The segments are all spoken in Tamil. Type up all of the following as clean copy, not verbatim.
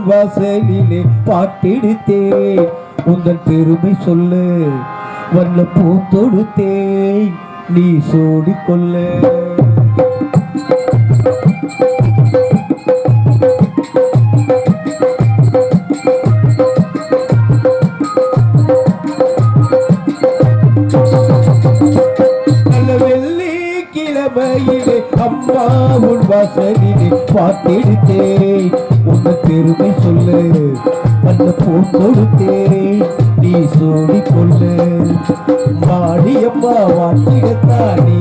வாசலிலே பாட்டெடுத்தேன் உந்தன் பெருமை சொல்லு வல்ல பூ தொடுத்தேன் நீ சோடிக்கொள்ள அம்மா உன் வாசலிலே பாட்டெடுத்தேன் உன் பெருமை சொல்லு அந்த பூ கொடுத்தேன் நீ சோடிக்கொள்ளு மாடியம்மா வாட்டிடத்தானே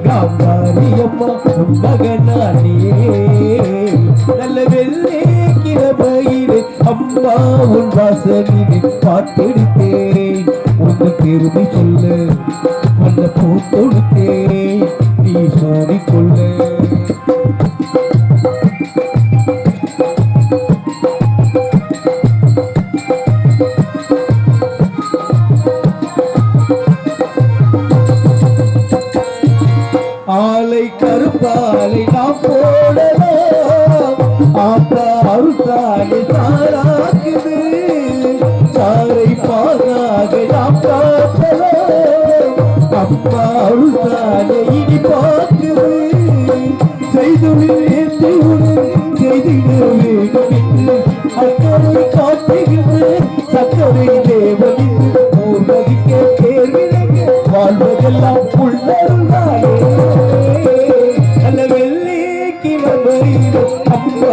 காந்தாரியம்மா உன் மகனானே நல்ல வெள்ளே கிழமையிலே அம்மா உன் வாசலிலே பாட்டெடுத்தேன் உன் பெருமை சொல்லு அந்த பூ கொடுத்தேன் நீ சோடிக்கொள்ளு ஆலை கருப்பாலை நாம் போடலாம் ஆத்தா அருத்தாலை தாராக்குது சாரை பாதாக நாம் காட்டலாம் அம்மா அருத்தாலை இனி பார்க்குது செய்துடன் செய்திட வேண்டும் என்று அக்கறை காட்டுகின்ற சக்கரை தேவனின் ஊர்வதிக்க தேர்விலங்க வாழ்வதெல்லாம் உள்ளருந்தாலே அம்மா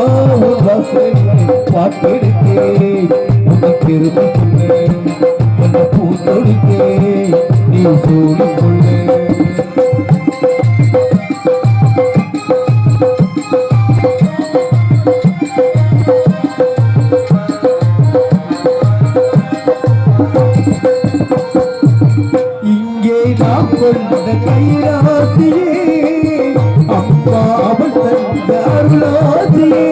பாட்டெடுத்தேன் உன்னை பெருமை கொள்ள பூ தொடுத்தேன் நீ சூடிக்கொள்ள கைராசியே அம்மா அவள் தந்த அருளாசியே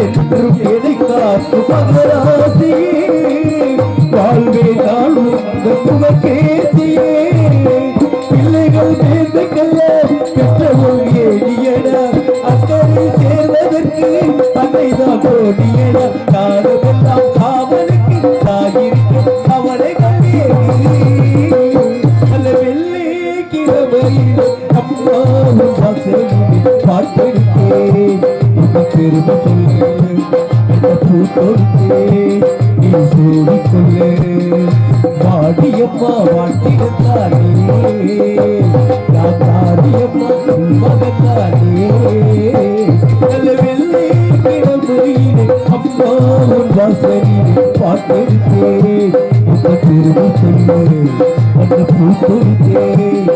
என்றும் எதை காத்து மகராசியே வாழ்வே நாள் உந்த புகழ்கேசியே பிள்ளைகள் சேர்ந்துக்கல்ல பெற்றவள் ஏடியடா அக்கறை சேர்வதற்கு அன்னைதான் கோடியடா காலமெல்லாம் காவலுக்கு தாயிருக்க அவரை நல்ல வெள்ளை கிழமையில் அம்மாவும் வாசலில் பாட்டெடுத்தேன் பெருமை சொல்ல பூ கொடுத்தேன் நீ சூடிக்கொள்ள வாடியம்மா வாட்டிடத்தானே நான் தாடியம்மா மகத்தானே நல்ல வெள்ளை கிழமையிலே அம்மா உன் வாசலிலே பாட்டெடுத்தேன் உங்க பெருமை சொல்ல அந்த பூ கொடுத்தேன்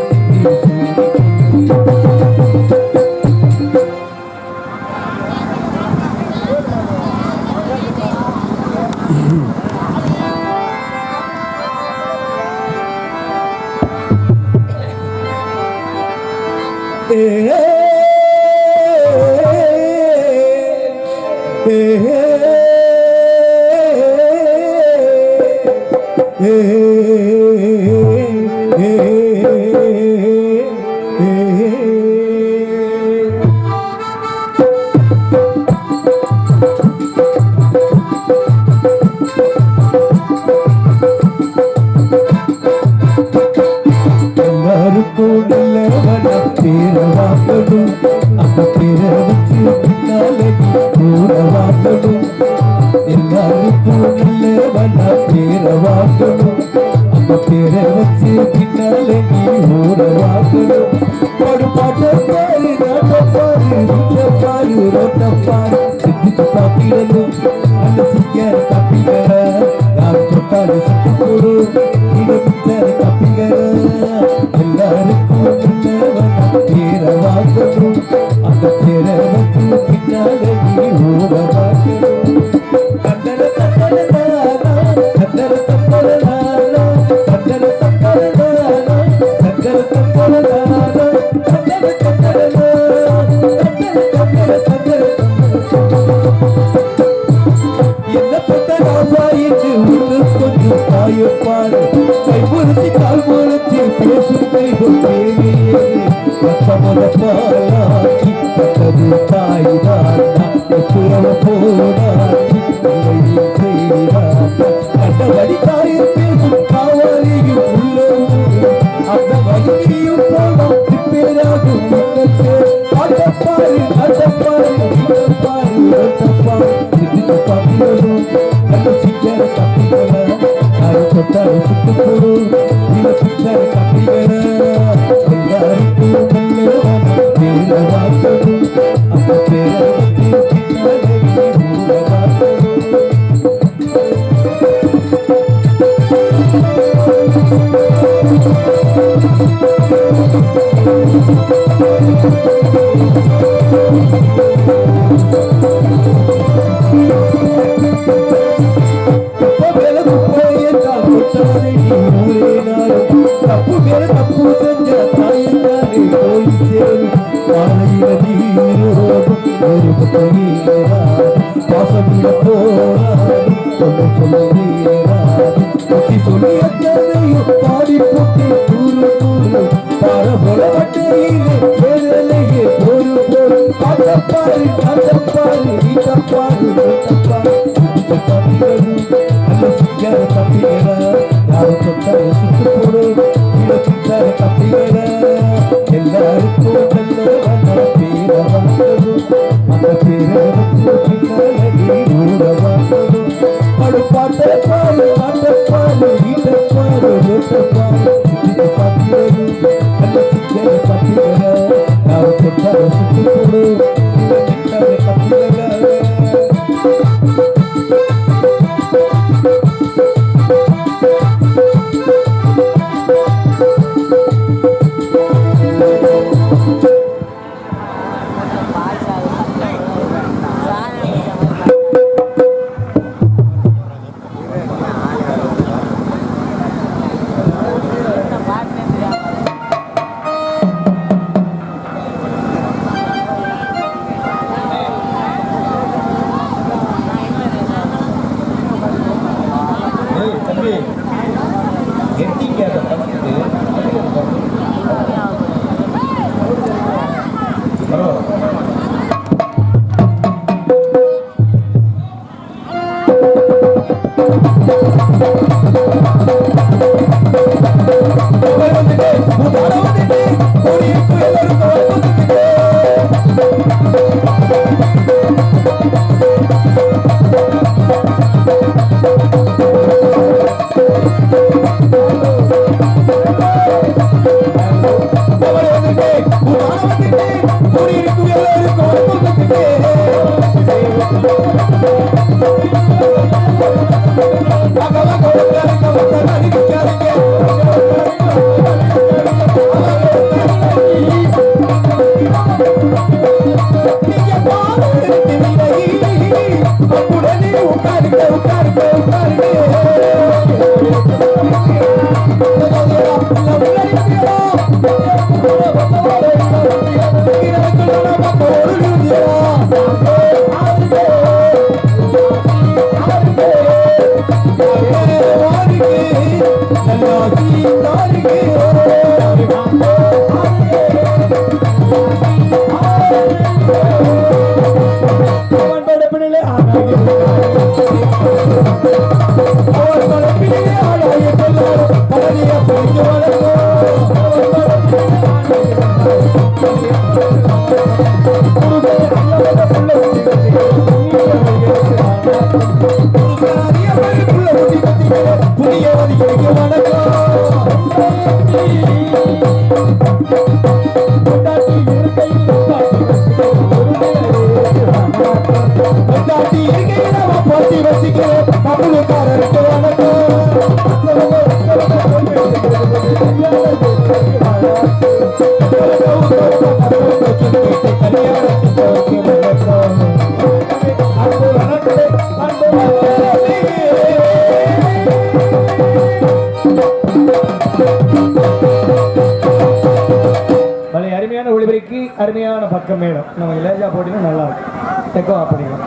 அருமையான பக்கம் மேடம் நம்ம லேஜா போட்டினா நல்லா இருக்கும் தெக்கோ அப்படிங்களா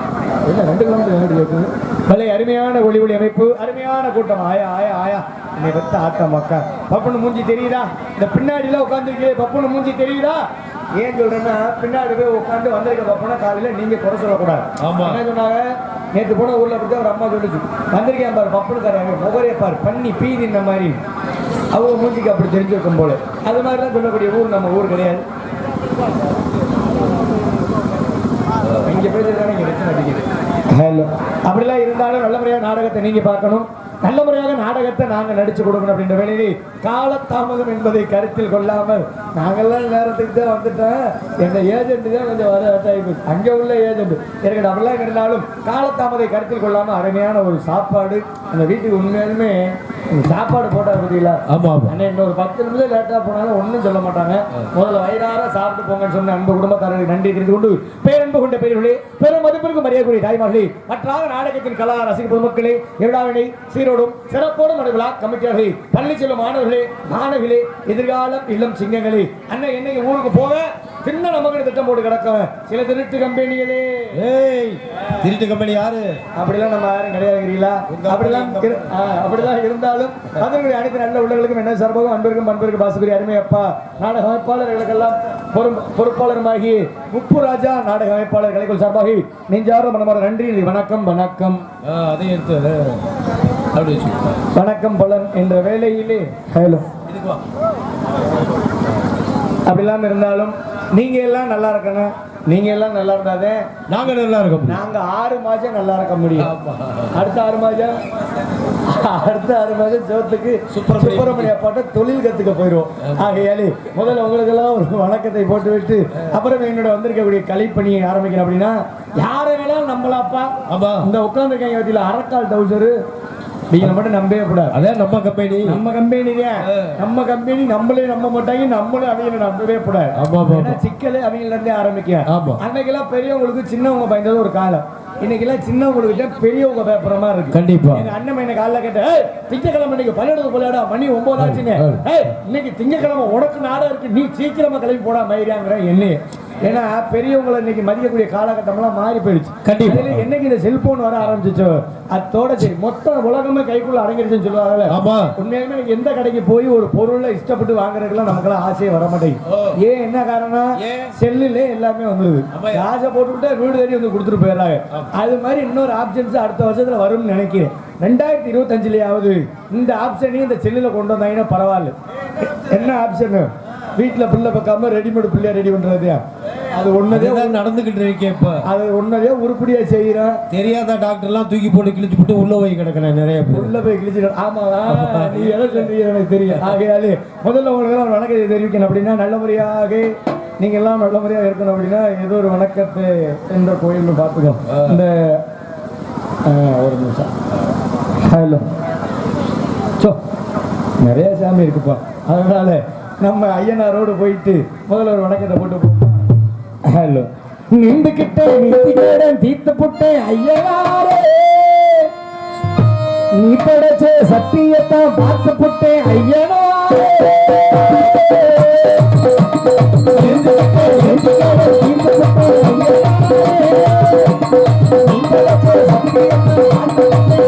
இல்லை 2 கிலோமீட்டர் இருக்குது பலே அருமையான ஒளி அமைப்பு அருமையான கூட்டம் ஆயா ஆயா ஆயா என்னை பத்த ஆட்டம் மக்கா பப்புனு மூஞ்சி தெரியுதா இந்த பின்னாடிலாம் உட்காந்துருக்கு பப்புனு மூஞ்சி தெரியுதா ஏன் சொல்றேன்னா பின்னாடி போய் உட்காந்து வந்திருக்க பப்புனா காலையில் நீங்க குறை சொல்லக்கூடாது என்ன சொன்னாங்க நேற்று போன ஊர்ல பத்தி ஒரு அம்மா சொல்லிச்சு வந்திருக்கேன் பாரு பப்புனுக்காரங்க முகரே பாரு பண்ணி பீதி இந்த மாதிரி அவங்க மூஞ்சிக்கு அப்படி தெரிஞ்சிருக்கும் போல அது மாதிரி தான் சொல்லக்கூடிய ஊர் நம்ம ஊர் கிடையாது இங்க பேசுறதுனால இங்க வெச்சு மாட்டேங்குது ஹலோ அப்படிலாம் இருந்தாலும் நல்ல முறையாக நாடகத்தை நீங்க பார்க்கணும் நல்ல முறையாக நாடகத்தை நாங்க நடிச்சு கொடுக்கணும் அப்படின்ற வேலையிலே காலதாமதம் என்பதை கருத்தில் கொள்ளாமல் நாங்கெல்லாம் நேரத்துக்கு தான் வந்துட்டோம் எங்க ஏஜென்ட் தான் கொஞ்சம் வர அங்கே உள்ள ஏஜென்ட் எனக்கு அப்படிலாம் இருந்தாலும் காலதாமதை கருத்தில் கொள்ளாம அருமையான ஒரு சாப்பாடு அந்த வீட்டுக்கு உண்மையாலுமே சாப்பாடு போட்டா பார்த்தீங்களா ஆமா அண்ணா இன்னொரு 10 நிமிஷம் லேட்டா போனாலும் ஒன்றும் சொல்ல மாட்டாங்க முதல்ல வயிறார சாப்பிட்டு போங்கன்னு சொன்ன அன்பு குடும்பக்காரர்களுக்கு நன்றி தெரிந்து கொண்டு பேரன்பு கொண்ட பெரியவர்களே பெரும் மதிப்பிற்கு மரியாதைக்குரிய தாய்மார்களே மற்றாக நாடகத்தின் கலா ரசிக பொதுமக்களே எவ்டாவினை சீரோடும் சிறப்போடும் நடைபெறா கமிட்டியார்களே பள்ளி செல்லும் மாணவர்களே மாணவிகளே எதிர்காலம் இளம் சிங்கங்களே அண்ணன் என்னைக்கு ஊருக்கு போக பின்ன நமக்கு திட்டம் போட்டு கிடக்கும் சில திருட்டு கம்பெனிகளே திருட்டு கம்பெனி யாரு அப்படிலாம் நம்ம யாரும் கிடையாதுங்கிறீங்களா அப்படிதான் இருந்தாலும் அதனுடைய அனைத்து நல்ல உள்ளவர்களுக்கும் என்ன சார்பாகவும் அன்பருக்கும் பண்பருக்கு பாசுபுரி அருமை அப்பா நாடக அமைப்பாளர்களுக்கெல்லாம் பொறுப்பாளருமாகி முப்பு ராஜா நாடக அமைப்பாளர் கலைக்குள் சார்பாகி நெஞ்சார மனமார நன்றி வணக்கம் வணக்கம் வணக்கம் பலன் என்ற வேலையிலே ஹலோ அப்படிலாம் இருந்தாலும் நீங்க எல்லாம் நல்லா இருக்கணும் நீங்க எல்லாம் நல்லா இருந்தாதே நாங்க நல்லா இருக்கோம் நாங்க 6 மாசம் நல்லா இருக்க முடியும் அடுத்த 6 மாசம் ஜோத்துக்கு சுப்பிரமணிய பாட்ட தொழில் கத்துக்க போயிடுவோம் ஆகையாலே முதல்ல உங்களுக்கு எல்லாம் ஒரு வணக்கத்தை போட்டு விட்டு அப்புறம் என்னோட வந்திருக்கக்கூடிய கலைப்பணியை ஆரம்பிக்கிறேன் அப்படின்னா யாரை வேணாலும் நம்மளாப்பா இந்த உட்கார்ந்துருக்காங்க பத்தியில அரக்கால் டவுசரு நீங்க மட்டும் நம்பவே கூடாது அதான் நம்ம கம்பெனி நம்மளே நம்ப மாட்டாங்க நம்மளும் அவங்க நம்பவே கூடாது சிக்கலே அவங்கள இருந்தே ஆரம்பிக்க அன்னைக்கெல்லாம் பெரியவங்களுக்கு சின்னவங்க பயந்தது ஒரு காலம் இன்னைக்கெல்லாம் சின்னவங்களுக்கு பெரியவங்க பேப்பர மாதிரி இருக்கு கண்டிப்பா எங்க அண்ணன் என்ன காலைல கேட்ட திங்கக்கிழமை இன்னைக்கு பள்ளியிடத்துக்கு போலாடா மணி 9 ஆச்சுங்க இன்னைக்கு திங்கக்கிழமை உனக்கு நாடா இருக்கு நீ சீக்கிரமா கிளம்பி போடா மயிரியாங்கிற என்னையே ஏன்னா பெரியவங்களை இன்னைக்கு மதிக்கக்கூடிய காலகட்டம்லாம் மாறி போயிடுச்சு கண்டிப்பா என்னைக்கு இந்த செல்போன் வர ஆரம்பிச்சிச்சோ அதோட சரி மொத்த உலகமே கைக்குள்ள அடங்கிடுச்சுன்னு சொல்லுவாங்கல்ல உண்மையாலுமே எந்த கடைக்கு போய் ஒரு பொருளை இஷ்டப்பட்டு வாங்குறதுக்குலாம் நமக்கெல்லாம் ஆசையே வர மாட்டேங்குது ஏன் என்ன காரணம் செல்லுல எல்லாமே வந்துடுது காசை போட்டுவிட்டா வீடு தேடி வந்து கொடுத்துட்டு போயிடுறாங்க அது மாதிரி இன்னொரு ஆப்ஷன்ஸ் அடுத்த வருஷத்துல வரும்னு நினைக்கிறேன் 2025லயாவது இந்த ஆப்ஷனையும் இந்த செல்லுல கொண்டு வந்தாங்கன்னா பரவாயில்ல என்ன ஆப்ஷன் வீட்டில் பிள்ளை பார்க்காம ரெடிமேட் பிள்ளையா ரெடி பண்றது அது ஒன்னதே அதுதான் நடந்துகிட்டு இருக்கேன் இப்ப. அது ஒன்னதே உருப்படியா செய்யறேன். தெரியாத டாக்டர் எல்லாம் தூக்கி போட்டு கிழிச்சு போட்டு உள்ள போய் கிடக்கிறேன் நிறைய பேர். உள்ள போய் கிழிச்சு. ஆமாவா, நீ எதை சொல்றீங்க எனக்கு தெரியும். ஆகையாலே முதல்ல உங்களுக்கு வணக்கத்தை தெரிவிக்கணும் அப்படின்னா நல்ல முறையாக நீங்க எல்லாம் நல்ல முறையாக இருக்கணும் அப்படின்னா ஏதோ ஒரு வணக்கத்தை என்ற கோயில்னு பார்த்துக்கோ. இந்த ஒரு நிமிஷம். ஹலோ சோ நிறைய சாமி இருக்குப்பா, அதனால நம்ம ஐயனாரோடு போயிட்டு முதல்ல ஒரு வணக்கத்தை போட்டு போவோம். ஹலோ நின்றுகிட்டே நிறுத்திக்கிறேன் தீர்த்து புட்டேன் ஐயனாரே, நீ படைச்ச சத்தியத்தான் பார்த்து புட்டேன் ஐயனாரே, நின்றுகிட்டே நிறுத்திக்கிறேன் தீர்த்து புட்டேன் ஐயனாரே, நீ படைச்ச சத்தியத்தான் பார்த்து புட்டேன் ஐயனாரே,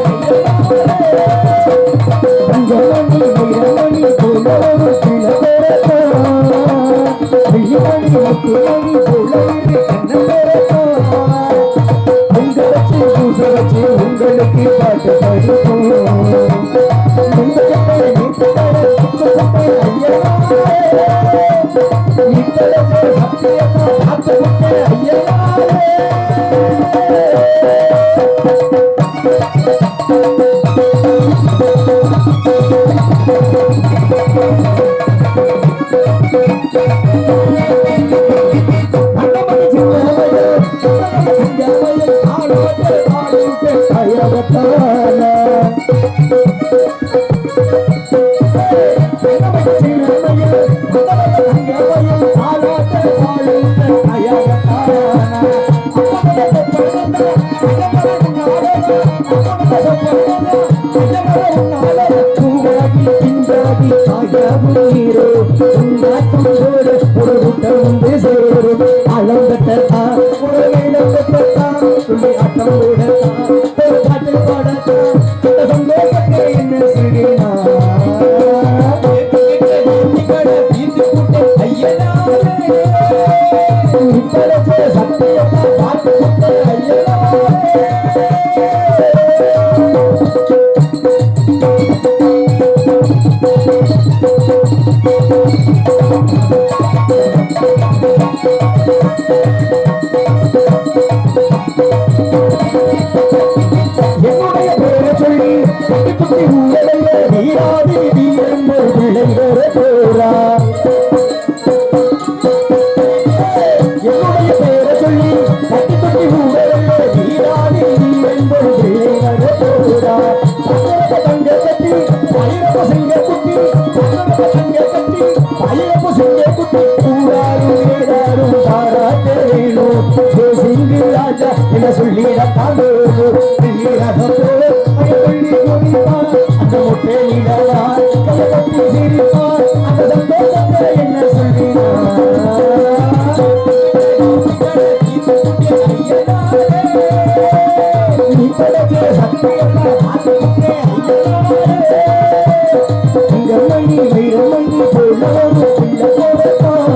பஞ்சமணி வீரமணி போலோடு கிளம்பெறத்தான்,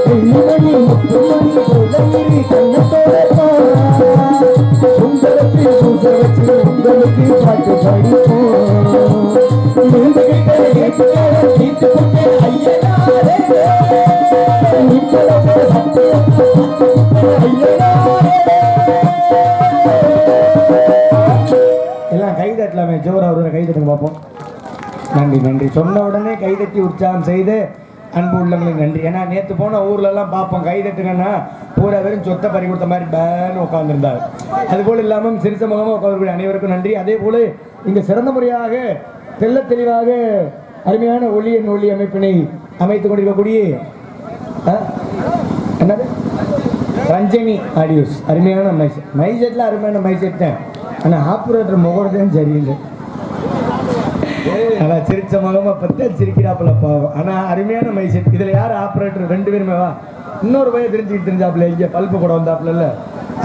வெள்ளிமணி முத்துமணி போலோடு கண்ணம்பெறத்தான், உங்க வச்சு பூச வச்சு உங்களுக்கு பாட்டு படிப்போம், உங்களுக்கு நீட்டுக்கடை சுத்தப்பட்ட ஐயனாரே, நீட்டடை சத்தியத்தான் பார்த்து புட்டேன் ஐயனாரே. எல்லாம் கைதட்டலாமே, ஜோரா ஒரு கைதட்டுங்க பார்ப்போம். நன்றி நன்றி. சொன்ன உடனே கைதட்டி உற்சாகம் செய்து அன்பு உள்ளவங்களுக்கு நன்றி. ஏன்னா நேற்று போன ஊர்லலாம் பார்ப்போம் கைதட்டுங்கன்னா பூரா வெறும் சொத்தை பறி கொடுத்த மாதிரி பேன்னு உட்காந்துருந்தார். அதுபோல் இல்லாமல் சிரிச்ச முகமாக உட்காந்துக்கூடிய அனைவருக்கும் நன்றி. அதே போல் இங்கே சிறந்த முறையாக தெல்ல தெளிவாக அருமையான ஒளி அமைப்பினை அமைத்துக் கொண்டிருக்கக்கூடிய என்னது ரஞ்சனி ஆடியோஸ் அருமையான மைசெட்டில் அருமையான மைசெட் தான். ஆனால் ஆப்ரேட்டர் முகர்தான் சரியில்லை. ஆனால் சிரிச்ச முகமாக பற்றி சிரிக்கிறாப்புல பாவம். ஆனால் அருமையான மைசெட். இதில் யார் ஆப்ரேட்டர்? 2 பேருமேவா? இன்னொரு பையன் தெரிஞ்சாப்புல இங்கே பல்ப்பு கூட வந்தாப்புல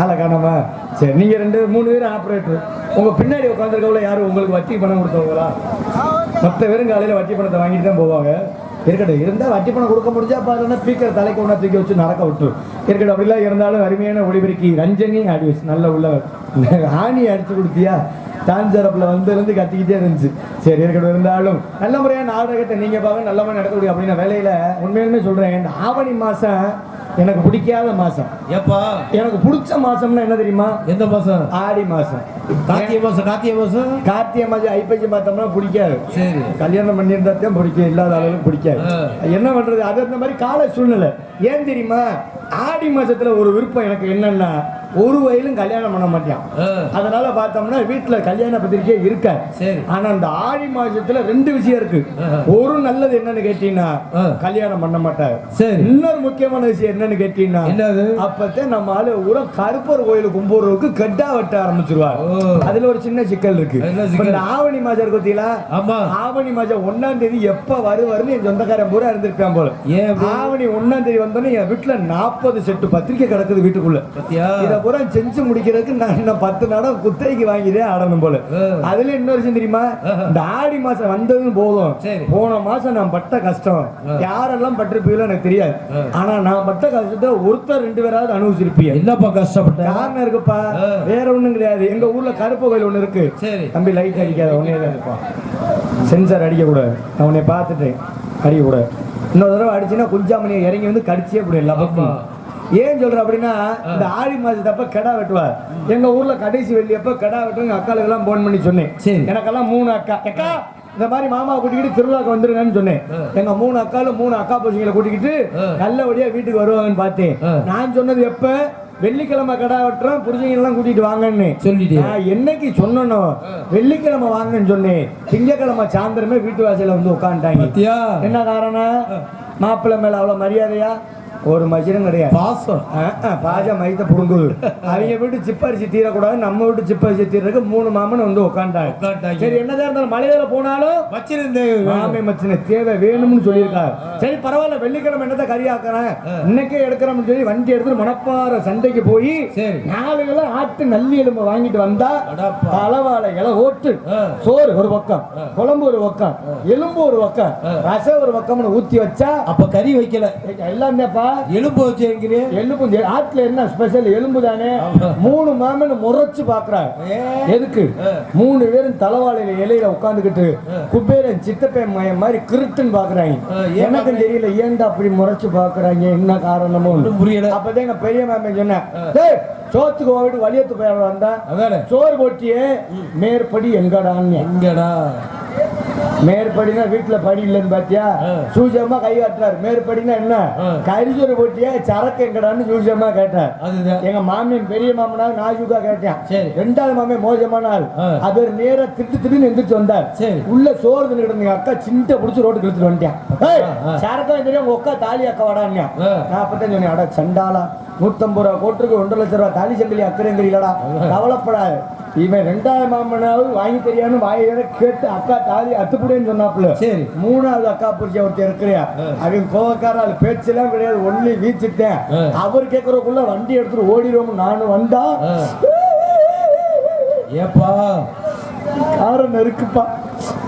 ஆளை காணாமா? சரி, நீங்கள் 2-3 பேர் ஆப்ரேட்டர். உங்கள் பின்னாடி உட்காந்துருக்கவங்கள யாரும் உங்களுக்கு வட்டி பணம் கொடுத்தவங்களா? மற்ற பேரும் காலையில் வட்டி பணத்தை வாங்கிட்டு தான் போவாங்க. இருக்கட்டும், இருந்தால் வட்டி பணம் கொடுக்க முடிஞ்சா பாருன்னா ஸ்பீக்கர் தலைக்கு ஒன்றா தூக்கி வச்சு நடக்க விட்டு இருக்கட்டும். அப்படிலாம் இருந்தாலும் அருமையான ஒளிபெருக்கி ரஞ்சனி ஆடியோஸ் நல்ல உள்ள ஆணி அடிச்சு கொடுத்தியா டான்சரப்பில் வந்திருந்து கத்திக்கிட்டே இருந்துச்சு. சரி இருக்கட்டும், இருந்தாலும் நல்ல முறையாக நாடகத்தை நீங்கள் பார்க்க நல்ல மாதிரி நடக்கக்கூடிய அப்படின்னா வேலையில் உண்மையுமே சொல்கிறேன். இந்த ஆவணி மாதம் எனக்கு பிடிக்காத மாசம். ஏப்பா எனக்கு பிடிச்ச மாசம்னா என்ன தெரியுமா? எந்த மாசம்? ஆடி மாசம். கார்த்திகை மாசம். கார்த்திகை மாசம் கார்த்திகை மாசம் ஐப்பசி மாசம்னா பிடிக்காது. சரி. கல்யாணம் பண்ணியிருந்தா தான் பிடிக்கும், இல்லாத அளவுக்கு பிடிக்காது. என்ன பண்றது, அது அந்த மாதிரி கால சூழ்நிலை. ஏன் தெரியுமா? ஆடி மாசத்துல ஒரு விருப்பம் எனக்கு என்னன்னா, ஒரு வயலும் கல்யாணம் பண்ண மாட்டேன். அதனால பார்த்தோம்னா வீட்டுல கல்யாண பத்திரிக்கை இருக்காது. சரி. ஆனா அந்த ஆடி மாசத்துல ரெண்டு விஷயம் இருக்கு. ஒரு நல்லது என்னன்னு கேட்டீங்கன்னா கல்யாணம் பண்ண மாட்டாரு. சரி. இன்னொரு முக்கியமான விஷயம் என்னன்னு கேட்டீங்கன்னா, என்னது? அப்பதான் நம்ம ஆளு ஊர கருப்பர் கோயிலுக்கு கும்பிடுறதுக்கு கெட்டா வெட்ட ஆரம்பிச்சிருவார். அதுல ஒரு சின்ன சிக்கல் இருக்கு. இந்த ஆவணி மாசம் இருக்கு பார்த்தீங்களா? ஆவணி மாசம் 1ஆம் தேதி எப்ப வருவாருன்னு என் சொந்தக்காரன் பூரா இருந்திருப்பான் போல. ஆவணி 1ஆம் தேதி வந்தோடனே என் வீட்டுல 40 செட்டு பத்திரிக்கை கிடக்குது வீட்டுக்குள்ள. இத பூரா செஞ்சு முடிக்கிறதுக்கு நான் இன்னும் 10 நாடம் குத்தகைக்கு வாங்கிதே ஆடணும் போல. அதுல இன்னொரு விஷயம் தெரியுமா? இந்த ஆடி மாசம் வந்ததுன்னு போதும், போன மாசம் நான் பட்ட கஷ்டம் யாரெல்லாம் பட்டிருப்பீங்களோ எனக்கு தெரியாது. ஆனா நான் பட்ட கஷ்டத்தை ஒருத்தர் 2 பேராவது அனுபவிச்சிருப்பீங்க. என்னப்பா கஷ்டப்பட்ட? காரணம் இருக்குப்பா, வேற ஒண்ணும் கிடையாது. எங்க ஊர்ல கருப்பு கோயில் ஒண்ணு இருக்கு. தம்பி லைட் அடிக்காத, உடனே தான் இருப்பான். சென்சார் அடிக்க கூடாது. நான் உன்னை பார்த்துட்டேன், அடிக்க கூடாது. இன்னொரு தடவை அடிச்சுன்னா குஞ்சாமணியை இறங்கி வந்து கடிச்சே போயிடலாம். ஏன் சொல்ற அப்படின்னா, இந்த ஆடி மாசத்தப்ப கெடா வெட்டுவார். எங்க ஊர்ல கடைசி வெள்ளியப்ப கெடா வெட்டுவாங்க. அக்காளுக்கு எல்லாம் போன் பண்ணி சொன்னேன். எனக்கெல்லாம் 3 அக்கா. அக்கா இந்த மாதிரி மாமா கூட்டிக்கிட்டு திருவிழாக்கு வந்துருங்கன்னு சொன்னேன். எங்க 3 அக்காலும் 3 அக்கா பசங்களை கூட்டிக்கிட்டு நல்லபடியா வீட்டுக்கு வருவாங்கன்னு பார்த்தேன். நான் சொன்னது எப்ப? வெள்ளிக்கிழமை கடா வெட்டுறோம், புரிஞ்சவங்க எல்லாம் கூட்டிட்டு வாங்கன்னு சொல்லிட்டு என்னைக்கு சொன்னோ வெள்ளிக்கிழமை வாங்கன்னு சொன்னேன். திங்கக்கிழமை சாயந்தரமே வீட்டு வாசல வந்து உட்காந்துட்டாங்க. என்ன காரணம்? மாப்பிள்ளை மேல அவ்வளவு மரியாதையா? ஒரு மஜிரம் கிடையாது. பாசம் பாஜம் மைத்த புடுங்குது. அவங்க வீட்டு சிப்பரிசி தீரக்கூடாது, நம்ம வீட்டு சிப்பரிசி தீர்றதுக்கு 3 மாமன் வந்து உட்காண்டாங்க. சரி, என்னதான் இருந்தாலும் மலையில போனாலும் மாமே மச்சின தேவை வேணும்னு சொல்லியிருக்காரு. சரி பரவாயில்ல, வெள்ளிக்கிழமை என்னத்தை கறியாக்குறேன், இன்னைக்கே எடுக்கிறோம்னு சொல்லி வண்டி எடுத்து மணப்பாறை சண்டைக்கு போய் 4 கிலோ ஆட்டு நல்லி எலும்பு வாங்கிட்டு வந்தா, தலவாழை இலை ஓட்டு, சோறு ஒரு பக்கம், குழம்பு ஒரு பக்கம், எலும்பு ஒரு பக்கம், ரசம் ஒரு பக்கம்னு ஊத்தி வச்சா, அப்ப கறி வைக்கல எல்லாம் எலும்பு வச்சு எலும்பு. ஆட்டுல என்ன ஸ்பெஷல்? எலும்பு தானே. 3 மாமன் முறைச்சு பாக்குறாங்க. எதுக்கு? 3 பேரும் தலவாழையில இலையில உட்காந்துக்கிட்டு குபேரன் சித்தப்பையன் மாதிரி கிருட்டுன்னு பாக்குறாங்க. எனக்கும் தெரியல ஏன்டா அப்படி முறைச்சு பாக்குறாங்க, என்ன காரணமோ புரியல. அப்பதான் எங்க பெரிய மாமன் சொன்ன, சோத்துக்கு போயிட்டு வலியத்து போய் வந்தா சோறு போட்டியே மேற்படி எங்கடான்னு. எங்கடா மேற்படினா வீட்டுல படி இல்லைன்னு பாத்தியா? சூஜமா கை காட்டுறாரு. மேற்படினா என்ன? கரிசோறு போட்டியா சரக்கு எங்கடான்னு சூஜமா கேட்டார். எங்க மாமியன் பெரிய மாமனா நாஜுக்கா கேட்டேன். 2வது மாமியன் மோசமான ஆள். அது நேர திட்டுன்னு எந்திரிச்சு வந்தார். உள்ள சோறு தின்னு அக்கா சின்ன புடிச்சு ரோட்டுக்கு இழுத்துட்டு வந்துட்டேன். சரக்கா தெரியும் உங்க அக்கா தாலி அக்கா வாடான்னு. நான் அப்பதான் சொன்னேன், அட சண்டாளா 150 ரூபா கோட்டுக்கு 1.5 லட்சம் ரூபா தாலி சங்கிலி அக்கறைங்கிறீங்களா? கவலைப்படாது, இவன் 2வது மாமனாவது வாங்கி தெரியான்னு வாயில கேட்டு அக்கா தாலி அத்துப்புடேன்னு சொன்னாப்புல. 3வது அக்கா புரிச்ச ஒருத்தர் இருக்கிறியா, அவன் கோவக்கார ஆள், பேச்செல்லாம் கிடையாது, ஒன்லி வீச்சுட்டேன். அவர் கேட்கறதுக்குள்ள வண்டி எடுத்துட்டு ஓடிடுவோம். நானும் வந்தா ஏப்பா காரணம் இருக்குப்பா.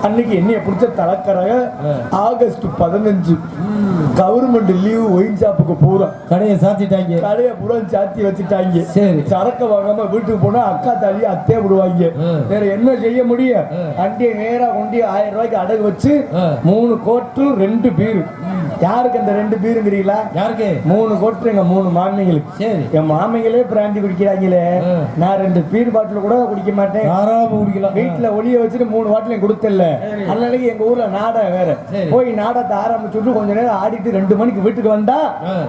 அன்னைக்கு என்னைய பிடிச்ச தலைக்கறாக ஆகஸ்ட் 15 கவர்மெண்ட் லீவு. ஒயின் ஷாப்புக்கு பூரா கடையை சாத்திட்டாங்க. கடையை பூரா சாத்தி வச்சுட்டாங்க. சரி, சரக்கு வாங்காம வீட்டுக்கு போனா அக்கா தாலியை அத்தைய விடுவாங்க. வேற என்ன செய்ய முடியும்? வண்டியை நேரா கொண்டு 1000 ரூபாய்க்கு அடகு வச்சு 3 கோட்டு 2 பீரு. யாருக்கு அந்த 2 பீருங்கிறீங்களா? யாருக்கு? 3 கோட்டு எங்க 3 மாமிங்களுக்கு. சரி, என் மாமிங்களே பிராந்தி குடிக்கிறாங்களே, நான் 2 பீர் பாட்டில் கூட குடிக்க மாட்டேன். குடிக்கலாம். வீட்டுல ஒளிய வச்சுட்டு 3 பாட்டிலையும் கொடுத்தல. அன்னைக்கு எங்க ஊர்ல நாடகம் வேற. போய் நாடகத்தை ஆரம்பிச்சுட்டு கொஞ்ச நேரம் ஆடிட்டு 2 மணிக்கு வீட்டுக்கு வந்தா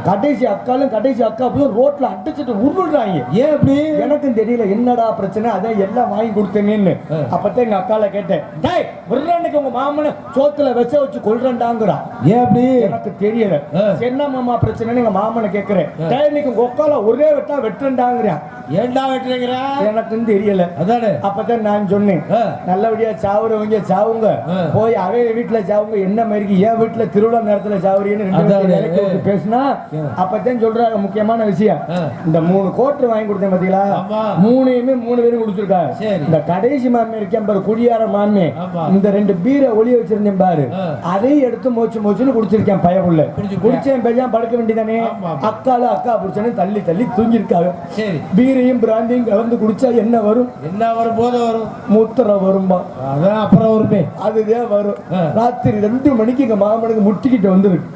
கடைசி அக்காலும் கடைசி அக்கா போய் ரோட்ல அடிச்சுட்டு உருள்றாங்க. ஏன் அப்படி? எனக்கும் தெரியல என்னடா பிரச்சனை. அதான் எல்லாம் வாங்கி கொடுத்தேன்னு. அப்பதான் எங்க அக்கால கேட்டேன், டேய் உருளைக்கு உங்க மாமனை சோத்துல வச்ச வச்சு கொல்றேன்டாங்கிறா. ஏன் அப்படி? எனக்கு தெரியல. என்ன மாமா பிரச்சனைன்னு எங்க மாமனை கேட்கிறேன். டேய் இன்னைக்கு உங்க அக்கால ஒரே வெட்டா வெட்டுறேன்டாங்கிறான். ஏன்டா வெட்டுறீங்க? எனக்கும் தெரியல. அதானே. அப்பதான் நான் சொன்னேன், நல்லபடியா சாவுறவங்க சாவுங்க, போய் அவை வீட்டுல சாவுங்க, என்ன மாதிரி என் வீட்டுல திருவிழா நேரத்துல சாவுறீன்னு பேசினா. அப்பதான் சொல்றாங்க முக்கியமான விஷயம், இந்த 3 கோட்டு வாங்கி கொடுத்தேன் பாத்தீங்களா, 3யுமே 3 பேரும் குடிச்சிருக்காங்க. இந்த கடைசி மாமி இருக்கேன் பாரு, குடியார மாமி, இந்த 2 பீரை ஒளிய வச்சிருந்தேன் பாரு, அதையும் எடுத்து மோச்சுன்னு குடிச்சிருக்கேன். பயமுள்ள குடிச்சேன், பெய்யாம படுக்க வேண்டியதானே. அக்கால அக்கா புடிச்சனு தள்ளி தள்ளி தூங்கிருக்காங்க. பீரையும் பிராந்தியும் கலந்து குடிச்சா என்ன வரும்? என்ன வரும்? போத வரும், மூத்திரம் வரும்பா. அதான் அப்புறம் வருமே, அதுதான் வரும். ராத்திரி 2 மணிக்கு எங்க மாமனுக்கு முட்டிக்கிட்டு வந்துருக்கு.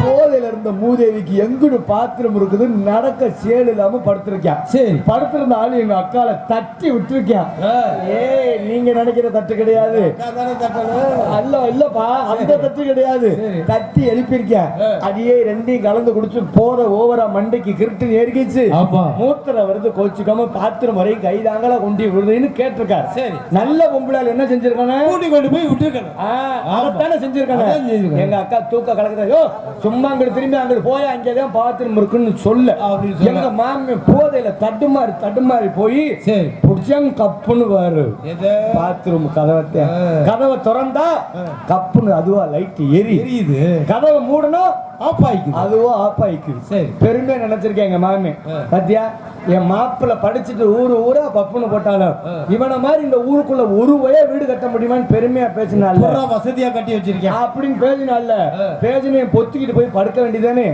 போதையில இருந்த மூதேவிக்கு எங்குடு பாத்திரம் இருக்குது நடக்க சேல் இல்லாம படுத்திருக்கேன். சரி. படுத்திருந்த ஆளு எங்க அக்கால தட்டி விட்டுருக்கேன். ஏய் நீங்க நினைக்கிற தட்டு கிடையாது, அல்ல இல்லப்பா, அந்த தட்டு கிடையாது. தட்டி எழுப்பியிருக்கேன். அடியே ரெண்டையும் கலந்து குடிச்சு போற ஓவரா மண்டைக்கு கிருட்டு ஏறிக்கிச்சு. மூத்திர வருது கோச்சுக்காம பாத்திரம் வரையும் கைதாங்களா கொண்டு விடுறதுன்னு கேட்டிருக்காரு. சரி, நல்ல பொம்பளால் என்ன செஞ்சிருக்காங்க, கூட்டி கொண்டு போய் விட்டுருக்காங்க. அதைத்தானே செஞ்சிருக்காங்க. எங்க அக்கா தூக்க கலக்குதோ சும்மா அங்கிட்டு திரும்பி அங்கிட்டு போய் அங்கேதான் பாத்திரம் இருக்குன்னு சொல்ல. எங்க மாமி போதையில தட்டுமாறி போய் புடிச்சாங்க கப்புன்னு வாரு பாத்ரூம் கதவை திறந்தா கப்புன்னு அதுவா லைட் எரியுது. கதவை மூடணும் ஆஃப் ஆயிக்குது, அதுவோ ஆஃப் ஆயிக்குது. சரி, பெருமையா நினைச்சிருக்கேன் எங்க மாமி. பத்தியா என் மாப்பிள்ள படிச்சுட்டு ஊரா பப்புன்னு போட்டாலும் இவனை மாதிரி இந்த ஊருக்குள்ள ஒரு வய வீடு கட்ட முடியுமான்னு பெருமையா பேசினால, வசதியா கட்டி வச்சிருக்கேன் அப்படின்னு பேசினால பேசினேன் பொத்துக்கிட்டு போய் படுக்க வேண்டியதானே.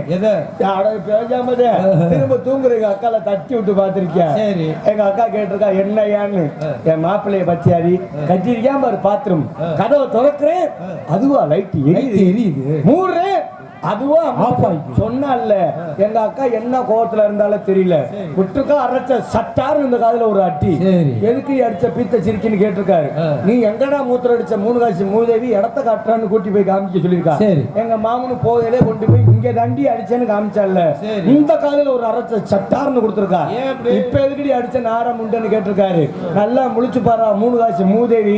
பேசாம திரும்ப தூங்குற எங்க அக்கால தட்டி விட்டு பாத்திருக்கேன். சரி, எங்க அக்கா கேட்டிருக்கா என்னையான்னு. என் மாப்பிள்ளைய பச்சியாரி கட்டிருக்கா பாரு பாத்ரூம், கதவை திறக்கிறேன் அதுவா லைட் எரியுது, மூடுறேன் அதுவா சொன்னால. எங்க அக்கா என்ன கோவத்துல இருந்தாலும் தெரியல, விட்டுக்கா அரைச்ச சட்டாரு இந்த காதுல ஒரு அட்டி. எதுக்கு அடிச்ச பீத்த சிரிக்கின்னு கேட்டிருக்காரு. நீ எங்கடா மூத்திர அடிச்ச மூணு காட்சி மூதேவி இடத்த காட்டுறான்னு கூட்டி போய் காமிக்க சொல்லியிருக்கா. எங்க மாமனு போதையிலே கொண்டு போய் இங்க தண்டி அடிச்சேன்னு காமிச்சால, இந்த காதுல ஒரு அரைச்ச சட்டாருன்னு கொடுத்துருக்கா. இப்ப எதுக்கடி அடிச்ச நாரம் உண்டுன்னு கேட்டிருக்காரு. நல்லா முழிச்சு பாரா மூணு காட்சி மூதேவி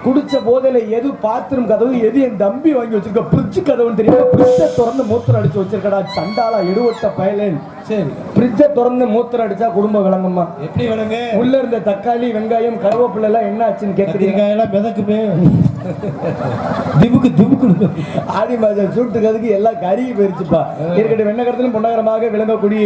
குடிச்ச போதையில எது பாத்ரூம் கதவு எது என் தம்பி வாங்கி வச்சிருக்க பிரிட்ஜ் கதவுன்னு தெரியும். திறந்து மூத்திரம் அடிச்சு வச்சிருக்கடா சண்டாலா எடுவட்ட பயலேன். சரி, பிரிட்ஜ திறந்து மூத்திரம் அடிச்சா குடும்பம் விளங்குமா? எப்படி விளங்கு? உள்ள இருந்த தக்காளி வெங்காயம் கருவேப்பிலை எல்லாம் என்ன ஆச்சுன்னு கேக்குறீங்க. மிதக்குமே திபுக்கு திபுக்கு ஆடி மாதம் சூட்டுக்கிறதுக்கு எல்லாம் கருகி போயிருச்சுப்பா. இருக்கட்டும், வெண்ணகரத்திலும் பொன்னகரமாக விளங்கக்கூடிய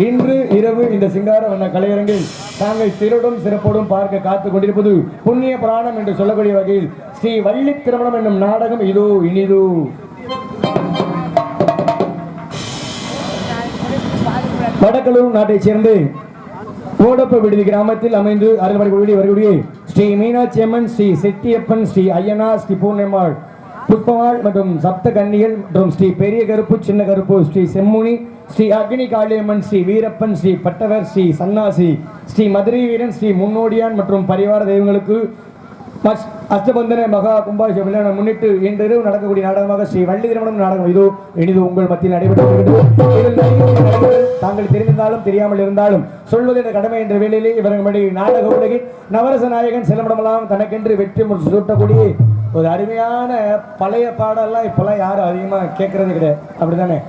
இன்று இரவு இந்த சிங்கார வண்ண கலையரங்கில் தாங்கள் சிறடும் சிறப்போடும் பார்க்க காத்துக் கொண்டிருப்பது புண்ணிய புராணம் என்று சொல்லக்கூடிய வகையில் ஸ்ரீ வள்ளி திருமணம் என்னும் நாடகம் இதோ இனிதோ. வடக்கலூர் நாட்டை சேர்ந்து ஓடப்ப விடுதி கிராமத்தில் அமைந்து அருள்மொழி வரக்கூடிய ஸ்ரீ மீனாட்சி அம்மன், ஸ்ரீ செட்டியப்பன், ஸ்ரீ ஐயனா, ஸ்ரீ பூர்ணிமாள், புஷ்பமாள் மற்றும் சப்த கன்னிகள் மற்றும் ஸ்ரீ பெரிய கருப்பு, சின்ன கருப்பு, ஸ்ரீ செம்முனி, ஸ்ரீ அக்னி காளியம்மன், ஸ்ரீ வீரப்பன், ஸ்ரீ பட்டவர், ஸ்ரீ சன்னாசி, ஸ்ரீ மதுரை வீரன், ஸ்ரீ முன்னோடியான் மற்றும் பரிவார தெய்வங்களுக்கு அஷ்டபந்தன மகா கும்பாபிஷேக விழாவை முன்னிட்டு இன்று நடக்கக்கூடிய நாடகமாக ஸ்ரீ வள்ளி திருமணம் நாடகம் இதோ இனிது உங்கள் மத்தியில் நடைபெற்று தாங்கள் தெரிந்தாலும் தெரியாமல் இருந்தாலும் சொல்வது என்ற கடமை என்ற வேளையிலே இவர்கள் நாடக உலகில் நவரச நாயகன் செல்லப்படமெல்லாம் தனக்கென்று வெற்றி சூட்டக்கூடிய ஒரு அருமையான பழைய பாடலாம் இப்பெல்லாம் யாரும் அதிகமா கேட்கறது கிடையாது, அப்படித்தானே?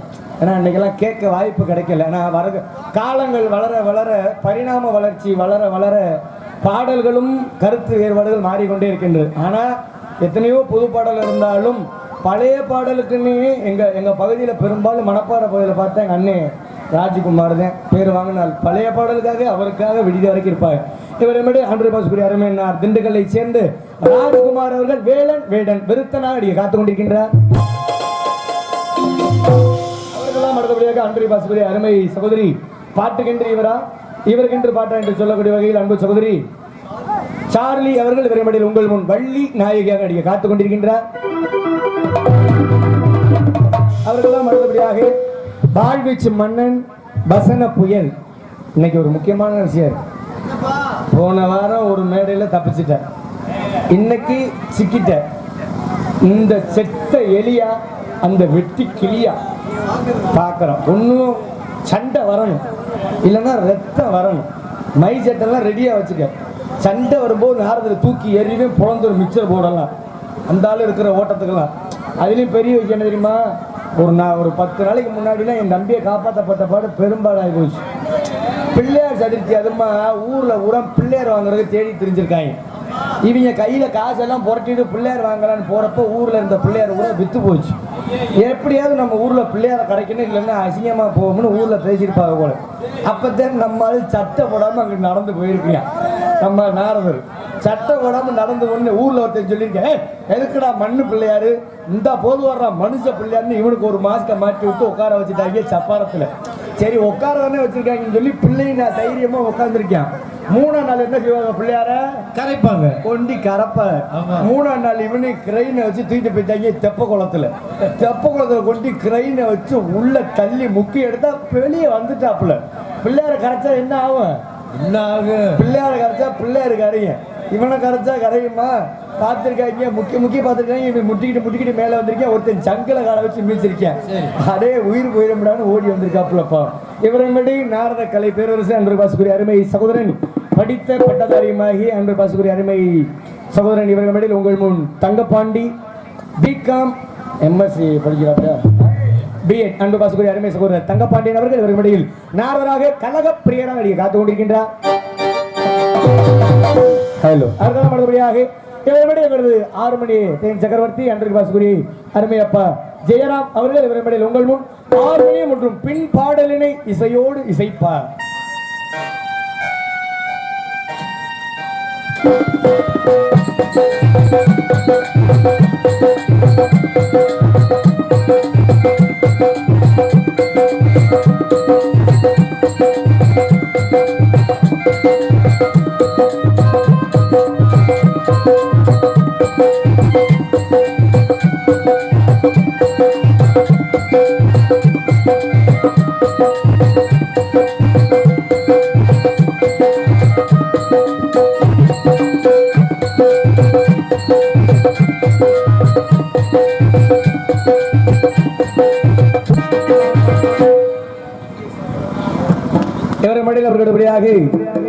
ஏன்னா இன்னைக்கெல்லாம் கேட்க வாய்ப்பு கிடைக்கல. ஏன்னா காலங்கள் வளர வளர பரிணாம வளர்ச்சி வளர வளர பாடல்களும் கருத்து வேறுபாடுகள் மாறிக்கொண்டே இருக்கின்றது. ஆனா எத்தனையோ புது பாடல் இருந்தாலும் பழைய பாடலுக்குன்னு எங்க பகுதியில பெரும்பாலும் மணப்பாறை பகுதியில் பார்த்தா எங்க அண்ணே ராஜ்குமார் தான் பேர் வாங்கினால் பழைய பாடலுக்காக அவருக்காக விடுதி வரைக்கும் இருப்பாங்க. இவரே அன்று பாசுக்குரிய அருமையினார் திண்டுக்கல்லை சேர்ந்து ராஜ்குமார் அவர்கள் வேலன் வேடன் விருத்தனாக காத்துக் கொண்டிருக்கின்றார். அவர்களெல்லாம் அடுத்தபடியாக அன்று பாசுக்குரிய அருமை சகோதரி பாட்டுக்கென்று இவருக்கென்று பாட்டா என்று சொல்லக்கூடிய வகையில் அன்பு சகோதரி சார்லி அவர்கள் விரைமடியில் உங்கள் முன் வள்ளி நாயகியாக நடிக்க காத்துக் கொண்டிருக்கின்றார். அவர்களெல்லாம் அடுத்தபடியாக வாழ்வீச்சு மன்னன் வசன புயல். இன்னைக்கு ஒரு முக்கியமான விஷயம், போன வாரம் ஒரு மேடையில் தப்பிச்சிட்டேன், இன்னைக்கு சிக்கிட்டேன். இந்த செத்த எலியா அந்த வெட்டி கிளியா பார்க்குறோம். ஒன்றும் சண்டை வரணும், இல்லைன்னா ரத்தம் வரணும். மை சட்டெல்லாம் ரெடியாக வச்சுக்க. சண்டை வரும்போது நேரத்தில் தூக்கி எறிவே பிறந்த ஒரு மிக்சர் போடலாம், அந்த ஆள் இருக்கிற ஓட்டத்துக்கெல்லாம். அதுலேயும் பெரிய விஷயம் என்ன தெரியுமா, ஒரு 10 நாளைக்கு முன்னாடிலாம் என் தம்பியை காப்பாற்றப்பட்ட பாடு பெரும்பாலாகி போச்சு. பிள்ளையார் சதுர்த்தி அதுமா ஊரில் உரம் பிள்ளையார் வாங்குறதுக்கு தேடி தெரிஞ்சிருக்காங்க. இவங்க கையில் காசெல்லாம் புரட்டிட்டு பிள்ளையார் வாங்கலான்னு போகிறப்ப ஊரில் இருந்த பிள்ளையார் கூட விற்று போச்சு. எப்படியாவது நம்ம ஊரில் பிள்ளையாரை கரைக்கணும், இல்லைன்னா அசிங்கமாக போகும்னு ஊரில் பேசியிருப்பாங்க போல. அப்போதான் நம்ம சட்டை போடாமல் அங்கே நடந்து போயிருக்கீங்க. நம்ம நாரதர் சட்டை போடாமல் நடந்து ஒன்று ஊரில் ஒருத்தர் சொல்லியிருக்கேன், எதுக்குடா மண்ணு பிள்ளையாரு இந்த போது வர்ற மனுஷ பிள்ளையாருன்னு இவனுக்கு ஒரு மாஸ்கை மாட்டி விட்டு உட்கார வச்சுட்டாங்க சப்பாரத்தில். சரி உட்கார தானே வச்சிருக்காங்கன்னு சொல்லி பிள்ளைங்க நான் தைரியமாக உட்காந்துருக்கேன். மூணாம் நாள் என்ன செய்வாங்க பிள்ளையார கரைப்பாங்க. கொண்டி கரப்ப. ஆமா. மூணாம் நாள் இவனு கிரைனை வச்சு தூக்கிட்டு போயிட்டாங்க தெப்ப குளத்துல. தெப்ப குளத்துல கொண்டி கிரைனை வச்சு உள்ள தள்ளி முக்கி எடுத்தா வெளியே வந்துட்டாப்புல. பிள்ளையார கரைச்சா என்ன ஆகும்? என்ன ஆகும்? பிள்ளையார கரைச்சா பிள்ளையாரு கரையும், இவனை கரைச்சா கரையுமா? பார்த்துருக்காங்க, முக்கிய பார்த்துருக்காங்க. இவன் முட்டிக்கிட்டு மேலே வந்திருக்கேன். ஒருத்தன் சங்கில காலை வச்சு மீச்சிருக்கேன். அதே உயிர் போயிடமுடான்னு ஓடி வந்திருக்காப்புலப்பா. இவரம்படி நாரத கலை பேரரசு அன்பர் பாசுக்குரிய அருமை சகோதரன், படித்த பட்டதாரியுமாகி அன்பர் பாசுக்குரிய அருமை சகோதரன் இவர்கள் உங்கள் முன் தங்கப்பாண்டி பிகாம் எம்எஸ்சி படிக்கிறாங்க, பிஎட் அன்பு பாசுக்குரிய அருமை சகோதரர் தங்கப்பாண்டியன் அவர்கள் இவர்கள் மடியில் நாரதராக கலக பிரியராக அடிய காத்துக் கொண்டிருக்கின்றார். ஹலோ அடுத்த மறுபடியாக இவர்களது 6 மணி தேன் சக்கரவர்த்தி அன்பு பாசுக்குரிய அருமை அப்பா ஜெயராம் அவர்கள் இவர்கள் மடியில் உங்கள் முன் 6 மணி மற்றும் பின் பாடலினை இசையோடு இசைப்பார்.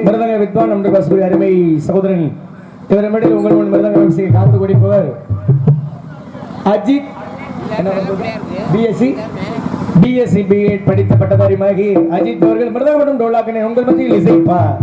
மிருதங்க வித்வான் நம்முடைய பாசுக்குரிய அருமை சகோதரன் இவரை மடியில் உங்கள் முன் மிருதங்க வரிசையை காத்து கொடிப்பவர் அஜித், பிஎஸ்சி பிஎட் படித்த பட்டதாரிமாகி அஜித் அவர்கள் மிருதங்க மற்றும் டோலாக்கனை உங்கள் மத்தியில் இசைப்பார்.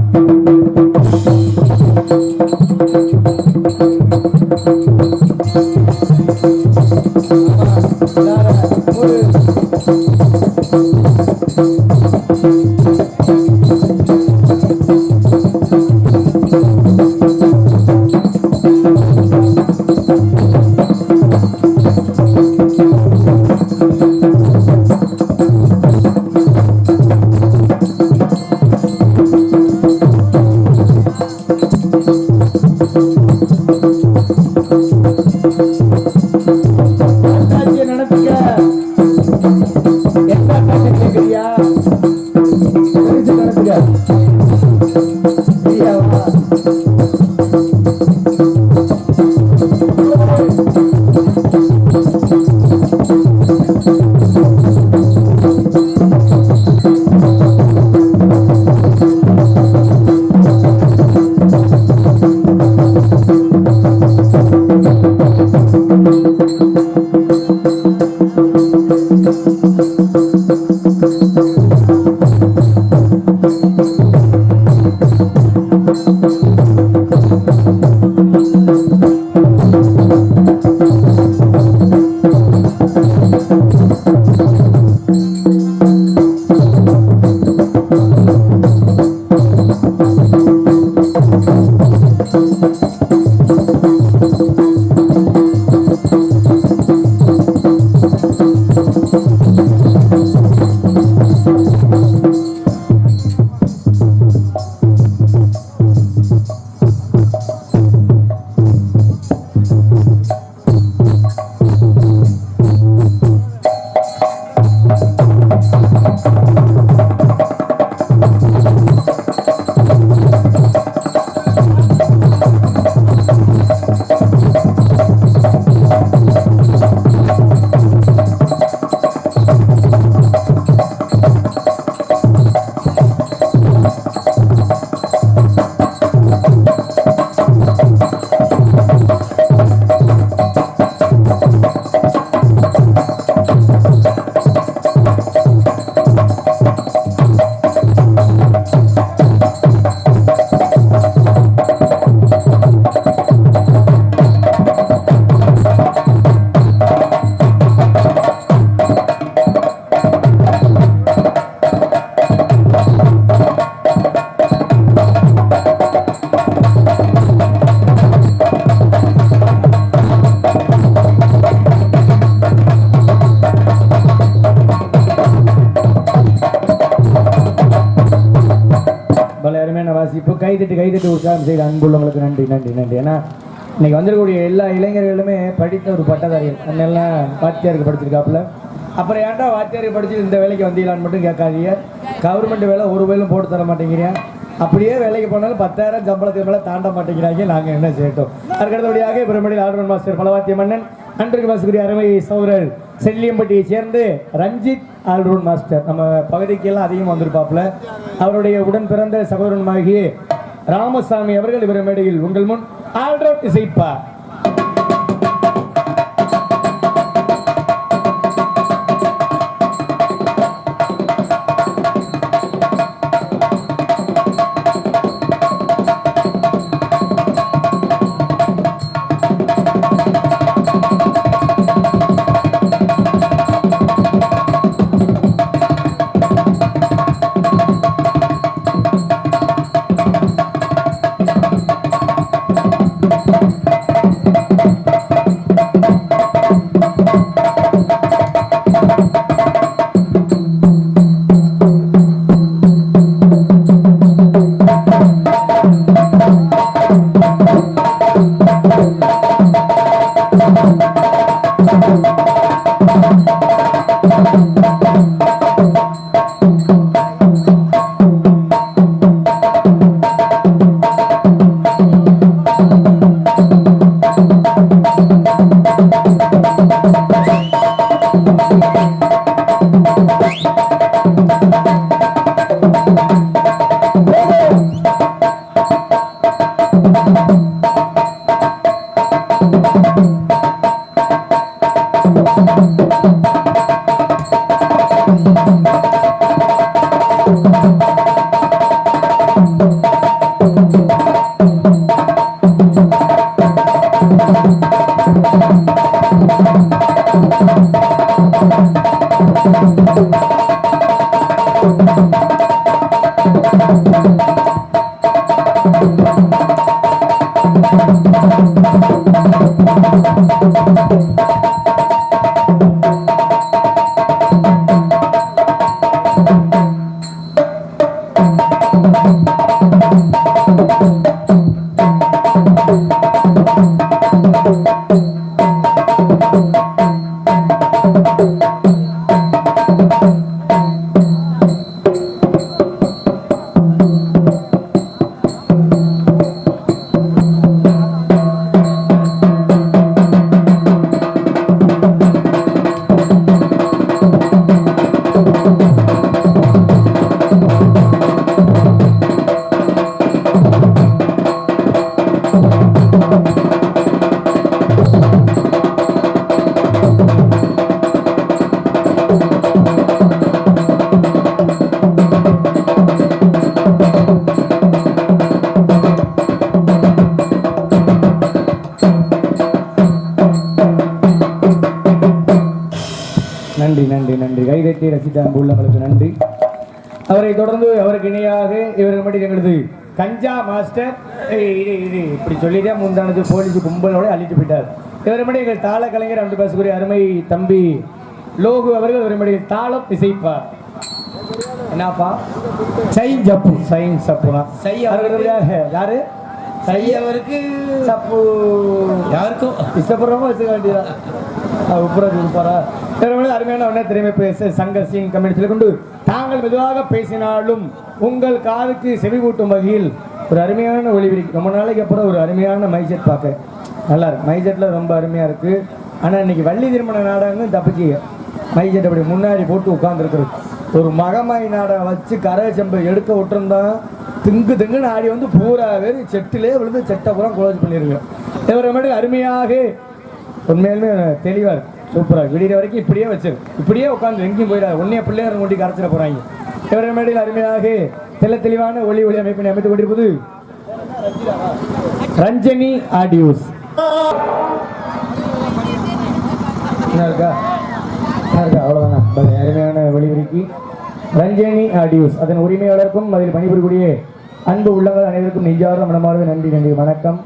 நடத்துக்க என்ன கேட்கிறியா? அருமையான வாசிப்பு. கைதட்டு உற்சாகம் செய்த அன்புள்ளவங்களுக்கு நன்றி நன்றி நன்றி. ஏன்னா இன்னைக்கு வந்திருக்கக்கூடிய எல்லா இளைஞர்களுமே படித்த ஒரு பட்டதாரிகள். அண்ணெல்லாம் வாத்தியாருக்கு படிச்சிருக்காப்புல. அப்புறம் ஏன்டா வாத்தியாருக்கு படிச்சு இந்த வேலைக்கு வந்தீங்களான்னு மட்டும் கேட்காதீங்க. கவர்மெண்ட் வேலை ஒரு வேலும் போட்டு தர மாட்டேங்கிறீங்க. அப்படியே வேலைக்கு போனாலும் 10,000 சம்பளத்துக்கு மேலே தாண்ட மாட்டேங்கிறாங்க. நாங்கள் என்ன செய்யட்டும். அதுக்கடுத்தபடியாக பிரமடியில் ஆல்ரவுண்ட் மாஸ்டர் பலவாத்திய மன்னன் அன்றைக்கு மாசுக்குரிய அருமை சௌரல் செல்லியம்பட்டியை சேர்ந்து ரஞ்சித் ஆல்ரவுண்ட் மாஸ்டர் நம்ம பகுதிக்கெல்லாம் அதிகமாக வந்திருப்பாப்புல. அவருடைய உடன் பிறந்த சகோதரனுமாகிய ராமசாமி அவர்கள் இவர் மேடையில் உங்கள் முன் ஆல்ரவுண்ட் இசைப்பார். நன்றி நன்றி நன்றி. கைதட்டி ரசித்த அன்பு உள்ளவங்களுக்கு நன்றி. அவரை தொடர்ந்து அவருக்கு இணையாக இவர்கள் மட்டும் எங்களது கஞ்சா மாஸ்டர் இப்படி சொல்லிட்டே முந்தானது போலீஸ் கும்பலோட அள்ளிட்டு போயிட்டார். இவர் மட்டும் எங்கள் தாள கலைஞர் அன்று பேசக்கூடிய அருமை தம்பி லோகு அவர்கள் இவர் மட்டும் தாளம் இசைப்பார். என்னப்பா சைன் ஜப்பு சைன் சப்புனா யாரு செய்யவருக்கு சப்பு யாருக்கும் இஷ்டப்படுறவங்க வச்சுக்க வேண்டியதான். அருமையான திறமை பேச சங்கர் சிங் கமிட்டி கொண்டு தாங்கள் மெதுவாக பேசினாலும் உங்கள் காதுக்கு செவி கூட்டும் வகையில் ஒரு அருமையான ஒளிவிரிக்கு ரொம்ப நாளைக்கு அப்புறம் ஒரு அருமையான மைசெட் பார்க்க நல்லா இருக்கு. மைசெட்டில் ரொம்ப அருமையாக இருக்குது. ஆனால் இன்னைக்கு வள்ளி திருமண நாடகம் தப்பிச்சு மைசெட் அப்படி முன்னாடி போட்டு உட்காந்துருக்குறது. ஒரு மகமாய் நாடகம் வச்சு கரை செம்பு எடுக்க விட்டுருந்தான் திங்குன்னு ஆடி வந்து பூரா பேர் செட்டிலே விழுந்து செட்டை பூரா க்ளோஸ் பண்ணிடுங்க. இவரை மட்டும் அருமையாக உண்மையிலுமே தெளிவாக இருக்கு. சூப்பராக விடிகிற வரைக்கும் இப்படியே வச்சிரு, இப்படியே உட்காந்து எங்கேயும் போயிடாது. ஒன்னே பிள்ளையார் கொண்டு கரைச்சிட போகிறாங்க. இவரை மேடையில் அருமையாக தெளிவான ஒளி அமைப்பினை அமைத்துக் கொண்டிருப்பது ரஞ்சனி ஆடியோஸ். இருக்கா அவ்வளோதானா? அருமையான ஒளிபெருக்கி ரஞ்சனி ஆடியோஸ் அதன் உரிமையாளருக்கும் அதில் பணிபுரியக்கூடிய அன்பு உள்ளவர்கள் அனைவருக்கும் நெஞ்சார்ந்த மனமார்ந்த நன்றி நன்றி வணக்கம்.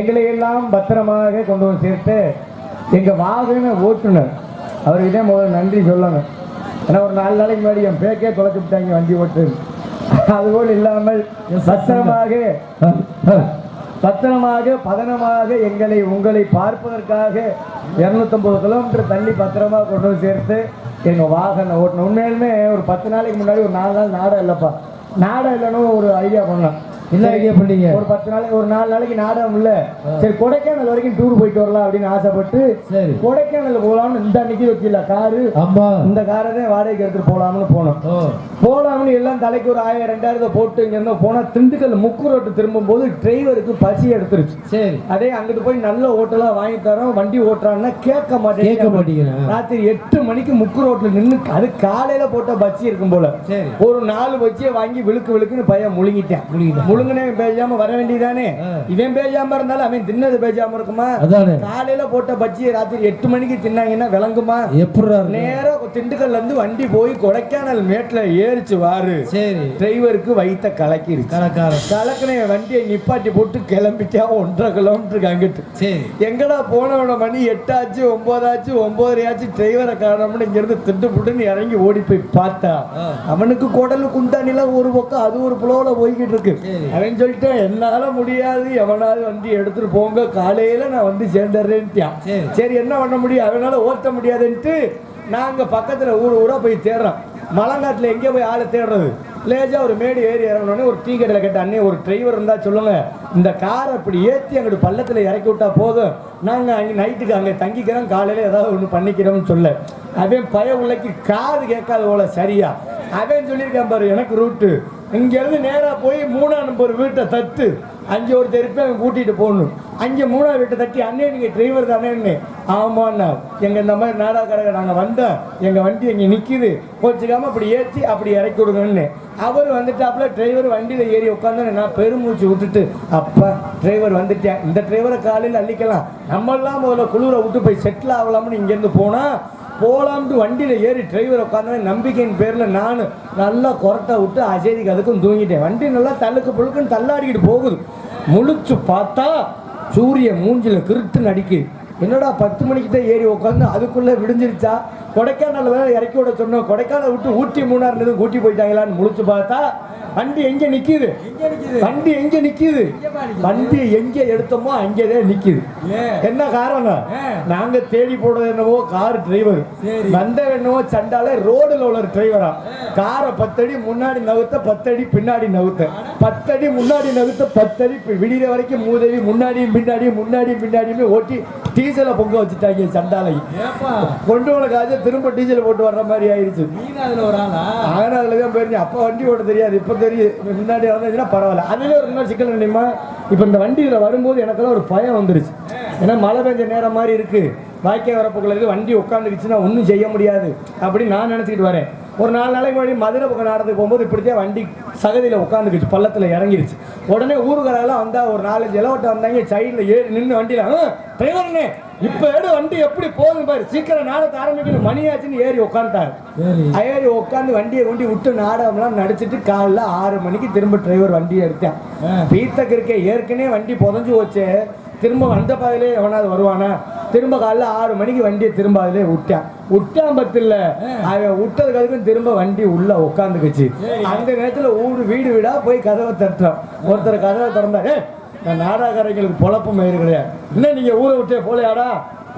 எங்களை எல்லாம் பத்திரமாக கொண்டு வந்து சேர்த்த எங்கள் வாகன ஓட்டுநர் அவர்கிட்ட முதல்ல நன்றி சொல்லணும். ஏன்னா ஒரு 4 நாளைக்கு முன்னாடி என் பேக்கே தொலைச்சி விட்டாங்க வண்டி ஓட்டு. அதுபோல் இல்லாமல் பத்திரமாக பதனமாக எங்களை உங்களை பார்ப்பதற்காக 250 கிலோமீட்டர் தள்ளி பத்திரமா கொண்டு வந்து சேர்த்து எங்க வாகனம் ஓட்டணும். உண்மையிலுமே ஒரு 10 நாளைக்கு முன்னாடி ஒரு 4 நாள் நாடகம் இல்லப்பா, நாடகம் இல்லைன்னு ஒரு ஐடியா பண்ணலாம். என்ன ஐடியா பண்ணீங்க? ஒரு 10 நாளைக்கு ஒரு 4 நாளைக்கு நாடகம் இல்ல, சரி கொடைக்கானல் வரைக்கும் டூர் போயிட்டு வரலாம் அப்படின்னு ஆசைப்பட்டு சரி கொடைக்கானல் போகலாம்னு இந்த அன்னைக்கு வைக்கல காரு. ஆமா, இந்த காரை தான் வாடகைக்கு எடுத்துட்டு போலாம்னு போனோம். போலாம்னு எல்லாம் தலைக்கு ஒரு 1000-2000 போட்டு இங்க இருந்து போனா திண்டுக்கல் முக்கு ரோட்டு திரும்பும் போது டிரைவருக்கு பசி எடுத்துருச்சு. சரி அதே அங்கிட்டு போய் நல்ல ஹோட்டலா வாங்கி தரோம், வண்டி ஓட்டுறான்னா கேட்க மாட்டேங்கிறேன். ராத்திரி 8 மணிக்கு முக்கு ரோட்ல நின்று, அது காலையில போட்ட பச்சி இருக்கும் போல, ஒரு 4 பச்சியை வாங்கி விழுக்குன்னு பையன் முழுங்கிட்டேன். முழுங்கினே பேசாம வர வேண்டியதானே, இவன் பேசாம இருந்தாலும் அவன் தின்னது பேசாம இருக்குமா? காலையில போட்ட பச்சியை ராத்திரி 8 மணிக்கு தின்னாங்கன்னா விளங்குமா? எப்படி நேரம் திண்டுக்கல்ல இருந்து வண்டி போய் கொடைக்கானல் மேட்ல ஏறிச்சு வாரு. சரி டிரைவருக்கு வயித்த கலக்கிருச்சு. கலக்கின வண்டியை நிப்பாட்டி போட்டு கிளம்பிட்டா 1.5 கிலோமீட்டருக்கு அங்கிட்டு. சரி எங்கடா போனவன மணி 8 ஆச்சு 9 ஆச்சு 9:30 ஆச்சு, டிரைவரை காரணம்னு இங்க இருந்து திட்டு புட்டுன்னு இறங்கி ஓடி போய் பார்த்தா அவனுக்கு குடலு குண்டானில ஒரு பக்கம் அது ஒரு புலோல போய்கிட்டு இருக்கு. அவன் சொல்லிட்டேன் என்னால முடியாது, எவனாவது வண்டி எடுத்துட்டு போங்க, காலையில நான் வந்து சேர்ந்துடுறேன்ட்டான். சரி என்ன பண்ண முடியும், அவனால ஓட்ட முடியாதுன்ட்டு நாங்க பக்கத்துல ஊரா போய் தேடுறோம். மலங்காட்டுல எங்கே போய் ஆளை தேடுறது, லேஜா ஒரு மேடு ஏறி இறங்கணுன்னே ஒரு டீ கடையில் கேட்ட அண்ணே ஒரு டிரைவர் இருந்தா சொல்லுங்க, இந்த காரை அப்படி ஏற்றி அங்கிட்டு பள்ளத்துல இறக்கி விட்டா போதும், நாங்க அங்கே நைட்டுக்கு அங்கே தங்கிக்கிறோம், காலையில ஏதாவது ஒன்று பண்ணிக்கிறோம்னு சொல்ல. அவன் பய உள்ளக்கு காது கேட்காத போல சரியா அவன் சொல்லியிருக்கான் பாரு, எனக்கு ரூட்டு இங்க இருந்து நேரா போய் 3ஆம் நம்பர் வீட்டை தட்டு, அங்கே ஒரு திருப்பி அவன் கூட்டிட்டு போகணும். அங்கே 3ஆம் வீட்டை தட்டி, அண்ணே நீங்க டிரைவர் தானே? ஆமாண்ணா, எங்க இந்த மாதிரி நாடாக்காரங்க நாங்க வந்தோம், எங்க வண்டி இங்க நிக்குது, கொஞ்சிக்காம அப்படி ஏற்றி அப்படி இறக்கி விடுங்கன்னு. அவர் வந்துட்டாப்புல, டிரைவர் வண்டியில ஏறி உட்காந்து நான் பெருமூச்சு விட்டுட்டு அப்பா டிரைவர் வந்துட்டேன், இந்த டிரைவரை காலையில் அள்ளிக்கலாம், நம்மெல்லாம் முதல்ல குளிரை விட்டு போய் செட்டில் ஆகலாம்னு இங்கேருந்து போலாம்னு வண்டியில ஏறி டிரைவர் உட்காந்து நம்பிக்கையின் பேர்ல நான் நல்லா கொரட்டை விட்டு அசேதிக்கு அதுக்கும் தூங்கிட்டேன். வண்டி நல்லா தள்ளுக்கு புழுக்குன்னு தள்ளாடிக்கிட்டு போகுது. முழிச்சு பார்த்தா சூரிய மூஞ்சில கிருட்டு நடிக்கு. என்னடா 10 மணிக்கு தான் ஏறி உட்காந்து அதுக்குள்ள விடிஞ்சிருச்சா? கொடைக்கானல் வேற இறக்கி விட சொன்னோம், கொடைக்கானல் விட்டு ஊட்டி 3 கூட்டி போயிட்டாங்களான்னு முழிச்சு பார்த்தா வண்டி எங்க நிக்குது, வண்டி எங்க நிக்குது, வண்டி எங்க எடுத்தோமோ அங்கேதான் நிக்குது. என்ன காரணம், நாங்க தேடி போடுறது என்னவோ கார் டிரைவர், வந்த என்னவோ சண்டால ரோடுல உள்ள டிரைவரா, காரை 10 அடி முன்னாடி நகுத்த 10 அடி பின்னாடி நகுத்த, 10 அடி முன்னாடி நகுத்த 10 அடி விடிகிற வரைக்கும் மூதவி முன்னாடியும் பின்னாடியுமே ஓட்டி டீசலை பொங்க வச்சுட்டாங்க. சண்டாலை கொண்டு உனக்காக திரும்ப டீசல் போட்டு வர்ற மாதிரி ஆயிடுச்சு. ஆனா அதுலதான் போயிருந்தேன், அப்ப வண்டி ஓட்ட தெரியாது, இப்ப தெரியும், முன்னாடி வந்துச்சுன்னா பரவாயில்ல. அதுல ஒரு இன்னொரு சிக்கல் நினைமா, இப்ப இந்த வண்டியில வரும்போது எனக்கெல்லாம் ஒரு பயம் வந்துருச்சு. ஏன்னா மழை பெஞ்ச நேரம் மாதிரி இருக்கு, வாய்க்கே வரப்போக்குள்ள வண்டி உட்காந்துக்குச்சுன்னா ஒன்றும் செய்ய முடியாது அப்படின்னு நான் நினைச்சிட்டு வரேன். ஒரு 4 நாளைக்கு முன்னாடி மதுரை பக்கம் நாடத்துக்கு போகும்போது இப்படித்தான் வண்டி சகதியில் உட்காந்துக்குச்சு, பள்ளத்தில் இறங்கிடுச்சு. உடனே ஊருக்காரெல்லாம் வந்தா ஒரு 4-5 இலவட்டை வந்தாங்க, சைடில் ஏறி நின்று வண்டியில் டிரைவர்னே இப்போ வண்டி எப்படி போகுது பாரு, சீக்கிரம் நாடகத்தை ஆரம்பிக்கணும், மணியாச்சுன்னு ஏறி உட்காந்துட்டாரு. ஏறி உட்காந்து வண்டியை கொண்டு விட்டு நாடகம்லாம் நடிச்சிட்டு காலைல 6 மணிக்கு திரும்ப டிரைவர் வண்டியை எடுத்தேன். பீத்தக்கு இருக்கே, ஏற்கனவே வண்டி புதஞ்சு வச்சு திரும்ப வந்த பாதையிலே எவனாவது வருவானா? திரும்ப காலைல 6 மணிக்கு வண்டியை திரும்ப அதிலே விட்டான் பத்தில அவன் விட்டதுக்கு அதுக்கும் திரும்ப வண்டி உள்ள உட்காந்துக்குச்சு. அந்த நேரத்துல வீடு வீடா போய் கதவை தட்டுறான். ஒருத்தர் கதவை திறந்தா, நான் நாடாக்காரங்களுக்கு பொழப்பு மயிறு கிடையாது, இன்னும் நீங்க ஊரை விட்டே போலையாடா,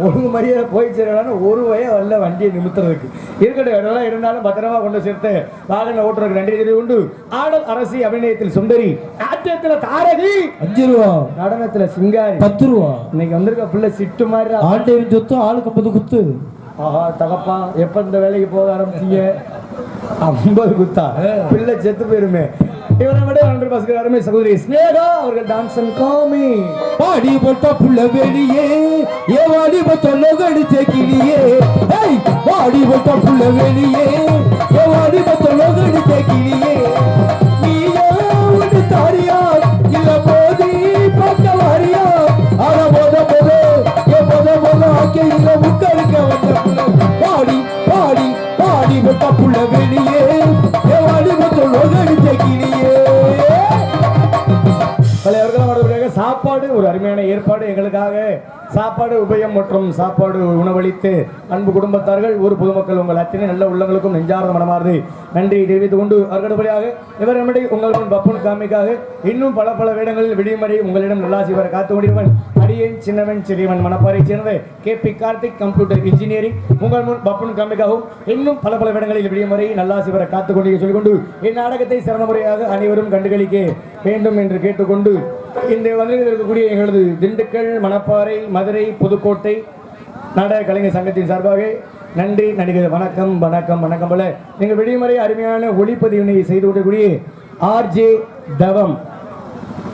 ஒழுங்கு மரியாதை போய் சேரலான்னு ஒரு வய வரல வண்டியை நிமித்துறதுக்கு. இருக்கட்டும், இடம்லாம் இருந்தாலும் பத்திரமா கொண்டு சேர்த்து வாகன ஓட்டுறதுக்கு நன்றி தெரிவி உண்டு. ஆடல் அரசி அபிநயத்தில் சுந்தரி, நாட்டியத்துல தாரகி 5 ரூபா, நடனத்துல சிங்காரி 10 ரூபா. இன்னைக்கு வந்திருக்க பிள்ளை சிட்டு மாதிரி ஆண்டேவின் சொத்து ஆளுக்கு 50 குத்து. ஆஹா தகப்பா, எப்ப இந்த வேலைக்கு போக ஆரம்பிச்சீங்க? 50 குத்தா, பிள்ளை செத்து போயிருமே. இவரை விட 100 பஸ்க்கு அருமை சகோதரி ஸ்னேகா அவர்கள் டான்ஸ் அண்ட் காமி. பாடி போட்ட புள்ள வெளியே, ஏ வாடி போட்ட லோகடிச்ச கிளியே, ஏய் பாடி போட்ட புள்ள வெளியே, ஏ வாடி போட்ட லோகடிச்ச கிளியே, நீயா உண்டு தாரியா இல்ல போதி பக்க வாரியா, அட போத ஏ போத ஆக்கே இல்ல முக்கரிக்க வந்த புள்ள, பாடி பாடி பாடி போட்ட புள்ள வெளியே, ஏ வாடி போட்ட லோகடிச்ச கிளியே. சாப்பாடு ஒரு அருமையான ஏற்பாடு எங்களுக்காக சாப்பாடு உபயம் மற்றும் சாப்பாடு உணவளித்து அன்பு குடும்பத்தார்கள் ஊர் பொதுமக்கள் உங்கள் அத்தனை நல்ல உள்ளங்களுக்கும் நெஞ்சார்ந்த மனமார்ந்து நன்றி தெரிவித்துக் கொண்டு அடுத்தபடியாக இவர் நம்முடைய உங்கள் முன் பப்புன் காமிக்காக இன்னும் பல வேடங்களில் விடியும்படி உங்களிடம் நல்லாசி வர காத்து கொண்டிருவன் அடியேன் சின்னவன் சிறியவன் மணப்பாறை சேர்ந்த KP கார்த்திக் கம்ப்யூட்டர் இன்ஜினியரிங் உங்கள் முன் பப்புன் காமிக்காகவும் இன்னும் பல வேடங்களில் விடியும்படி நல்லாசி வர காத்து கொண்டு சொல்லிக்கொண்டு என் நாடகத்தை சிறந்த முறையாக அனைவரும் கண்டுகளிக்க வேண்டும் என்று கேட்டுக்கொண்டு இந்த வந்திருக்க இருக்கக்கூடிய எங்களது திண்டுக்கல் மணப்பாறை மதுரை புதுக்கோட்டை நாடக கலைஞர் சங்கத்தின் சார்பாக நன்றி நடிகர் வணக்கம் போல நீங்கள் விடியுமறை அருமையான ஒளிப்பதிவினை செய்து கொண்டக்கூடிய RJ தவம்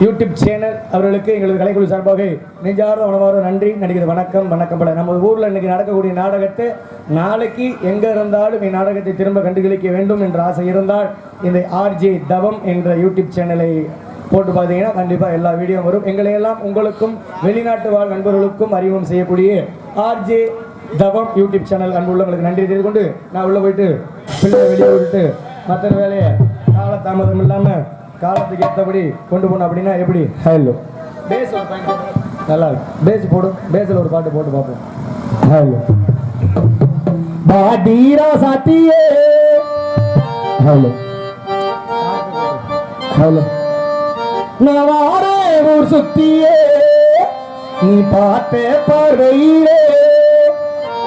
யூடியூப் சேனல் அவர்களுக்கு எங்களது கலைக்குழு சார்பாக நெஞ்சார்ந்த மனமார்ந்த நன்றி நடிகர் வணக்கம் போல நம்ம ஊரில் இன்னைக்கு நடக்கக்கூடிய நாடகத்தை நாளைக்கு எங்கே இருந்தாலும் என் நாடகத்தை திரும்ப கண்டுகளிக்க வேண்டும் என்ற ஆசை இருந்தால் இந்த RJ தவம் என்ற யூடியூப் சேனலை போட்டு பார்த்தீங்கன்னா கண்டிப்பாக எல்லா வீடியோ வரும் எங்களையெல்லாம் உங்களுக்கும் வெளிநாட்டு வாழ் நண்பர்களுக்கும் அறிமுகம் செய்யக்கூடிய RJ தவம் யூடியூப் சேனல் அன்புள்ளவங்களுக்கு நன்றி தெரிந்து கொண்டு நான் உள்ளே போயிட்டு பிள்ளையை வெளியே விட்டுட்டு மற்ற வேலையை காலதாமதம் இல்லாமல் காலத்துக்கு ஏற்றபடி கொண்டு போகணும் அப்படின்னா எப்படி ஹலோ பேஸ் நல்லா இருக்கு பேஸ் போடும் பேஸில் ஒரு பாட்டு போட்டு பார்ப்போம் ஹலோ பாடீரா சாத்தியே ஹலோ ஹலோ நவாரே ஊர் சுத்தியே நீ பார்த்தே பார்வையிலே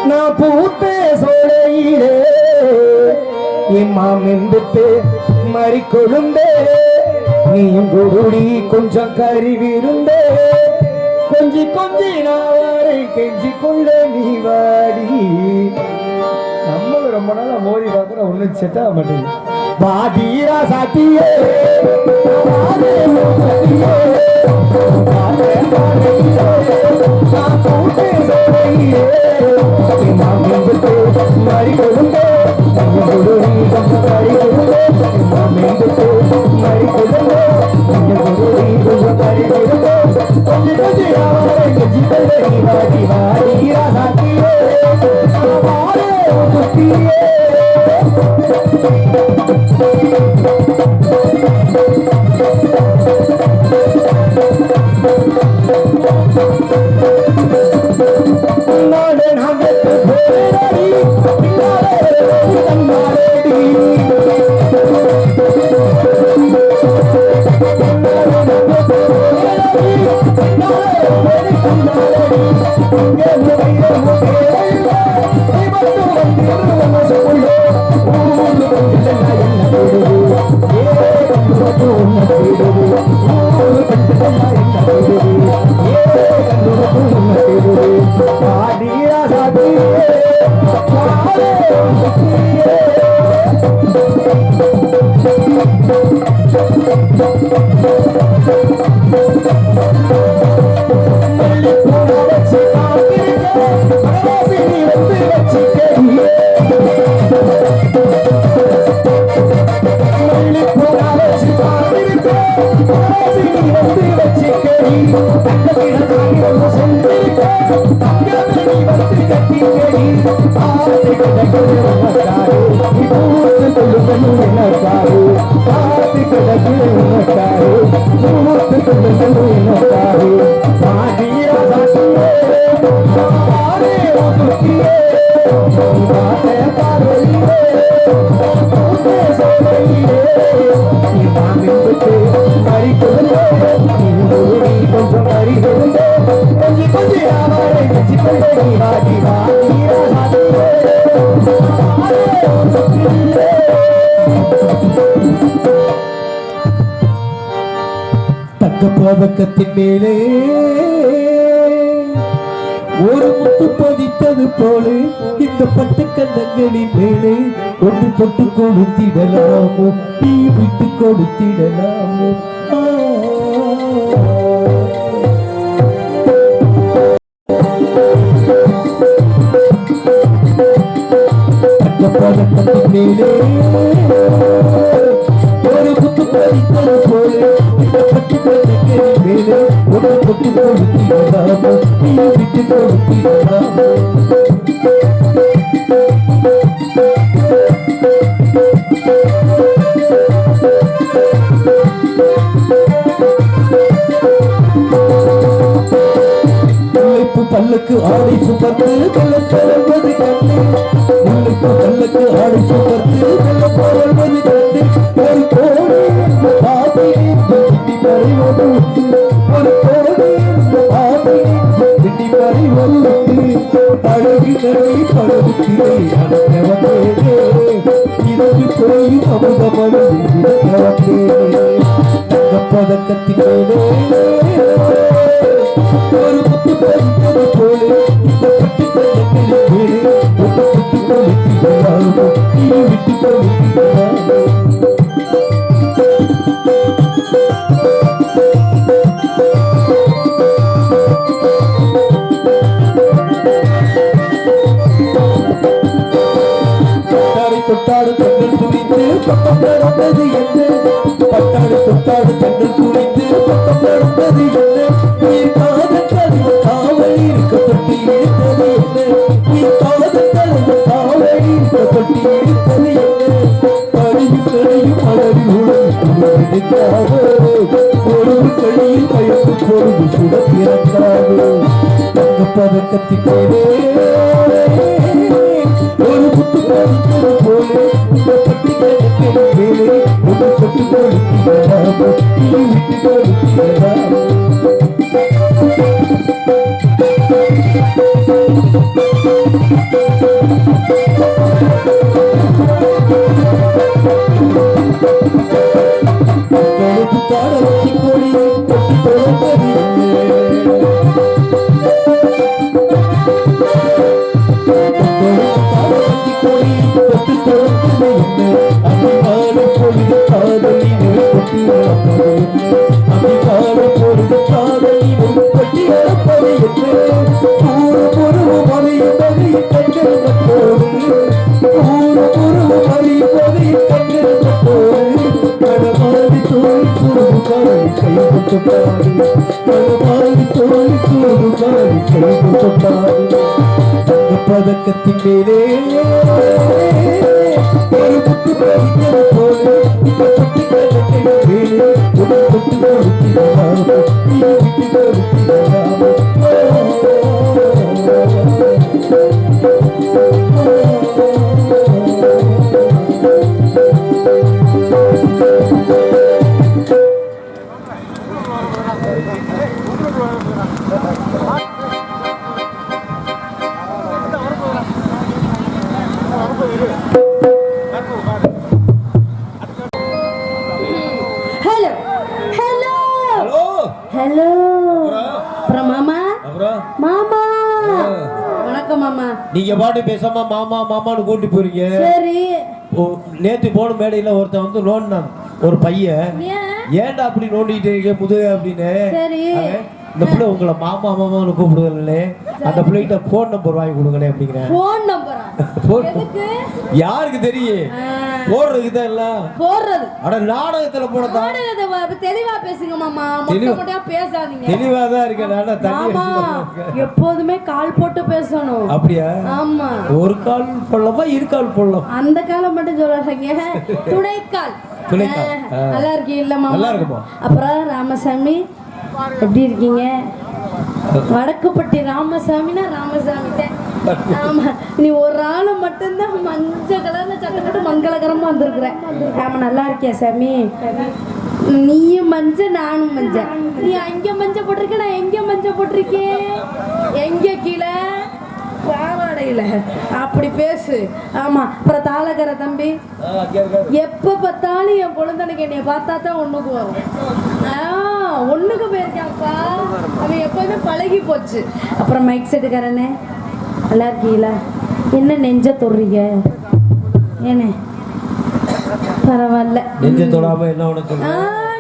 நான் பூத்தே சோழையிலே இம்மாமெந்துட்டு மறி கொழுந்தே நீயும் குருடி கொஞ்சம் கறிவிருந்தே கொஞ்சி நாவாரை கெஞ்சி கொள்ள நீ வாடி நம்மளும் ரொம்ப நாளா மோதி பார்க்குற ஒன்றும் செட் ஆக மாட்டேங்குது பாதீரா சாத்தியே மறி கொடுங்க மறி கொடுங்க பதக்கத்தின் மேலே ஒரு முத்து பதித்தது போல இந்த பட்டு கண்ணங்களின் மேலே ஒன்று தொட்டு கொடுத்திடலாமோ நீ விட்டு கொடுத்திடலாமோ பதக்கத்தின் மேலே ஒரு முத்து பதித்தது போல இந்த பட்டு கண்ணங்களின் மேலே ஒன்று தொட்டு கொடுத்திடலாமோ நீ விட்டு கொடுத்திடலாமோ கல்லுக்கு ஆடை சுமந்து வெள்ள போவது கண்டு முள்ளுக்கு கல்லுக்கு ஆடை சுமந்து வெள்ள போவது கண்டு ஒரு கோடி மறைவது உண்டு ஒரு கோடி மறைவது உண்டு அழகு கரை பழகுத்திரை அடக்க வந்தேனே இதற்கு குறையும் அமுதமது இழக்க வந்தேனே பதக்கத்தினேனே ஒரு முத்து பதித்தது போலே இந்த பட்டு கண்ணத்தில் மேலே ஒரு விட்டு கொளுத்தினாலும் நீ விட்டு கொளுத்தினாலும் தொட்டாடு கண்கள் துணிந்து பக்கம் நடந்தது என்ன பட்டாடு தொட்டாடு கண்கள் துணிந்து பக்கம் நடந்தது என்ன நீர் காதல் கலவு காவல் இருக்கப்பட்டு இழுத்தது என்ன நீர் காதல் கலவு காவல் இருக்கப்பட்டு இழுத்தது என்ன கழியும் கழியும் அழகு உணர்ந்தாகோ ஒரு கழியில் பயந்து பொழுது சுட பிறந்தாகோ தங்க பதக்கத்தின் மேலே ஒரு புத்து பாதித்தது போலே இந்த பட்டி கணக்கின் மேலே ஒரு பட்டு கொடுக்கிறாமோ நீ விட்டு கொடுக்கிறாமோ தொழுது காட வச்சி கொடி பட்டி தொழுந்தது பதக்கத்தின் மேலே ஒரு புத்து பதித்தது போலே இந்த பட்டு கணக்கின் மேலே ஒரு பட்டு கொடுக்கிறாமோ நீ விட்டு கொடுக்கிறாமோ ஹலோ அப்புறம் மாமா மாமா வணக்கம் மாமா. நீங்க பாட்டு பேசாம மாமா மாமான்னு கூட்டி போறீங்க. சரி. நேத்து போன மேடையில ஒருத்தன் வந்து நோண்டான் ஒரு பையன். ஏன்டா அப்படி நோண்டிட்டு இருக்க முதுக அப்படின்னு. சரி. இந்த பிள்ளை உங்களை மாமா மாமான்னு கூப்பிடுவாங்களே அந்த பிள்ளைகிட்ட போன் நம்பர் வாங்கி கொடுங்களே அப்படிங்கிறேன். போன் நம்பரா? யாருக்கு தெரியும் போடுறதுக்கு தான் எல்லாம் போடுறது. அட நாடகத்துல போனதா? தெளிவா பேசுங்க மாமா, மொட்டை பேசாதீங்க. தெளிவா தான் இருக்கேன் நான். தண்ணி எப்போதுமே கால் போட்டு பேசணும். அப்படியா? ஆமா. ஒரு கால் போடலாமா இரு கால் போடலாம்? அந்த காலம் மட்டும் சொல்லாதீங்க, துணைக்கால். நல்லா இருக்கீங்களா மாமா? நல்லா இருக்குமா. அப்புறம் ராமசாமி எப்படி இருக்கீங்க? வடக்குப்பட்டி ராமசாமினா ராமசாமி. ஆமா, நீ ஒரு ஆளு மட்டும்தான் மஞ்சள் கலர்ல சட்டை போட்டு மங்களகரமா வந்திருக்கிறேன். ஆமா, நல்லா இருக்கியா சாமி? நீயும் மஞ்சள் நானும் மஞ்சள். நீ அங்க மஞ்சள் போட்டிருக்க, நான் எங்க மஞ்சள் போட்டிருக்கேன்? எங்க கீழே பாவாடையில. அப்படி பேசு. ஆமா. அப்புறம் தாளகர தம்பி எப்ப பார்த்தாலும் என் குழந்தைக்கு என்னைய பார்த்தா தான் ஒண்ணுக்கு வரும். ஒண்ணுக்கு போயிருக்காப்பா, அவன் எப்பவுமே பழகி போச்சு. அப்புறம் மைக் செட்டுக்காரனே நல்லா இருக்கீங்களா? என்ன நெஞ்ச தொடுறீங்க? ஏனே பரவாயில்ல. நெஞ்ச தொடாம என்ன உனக்கு?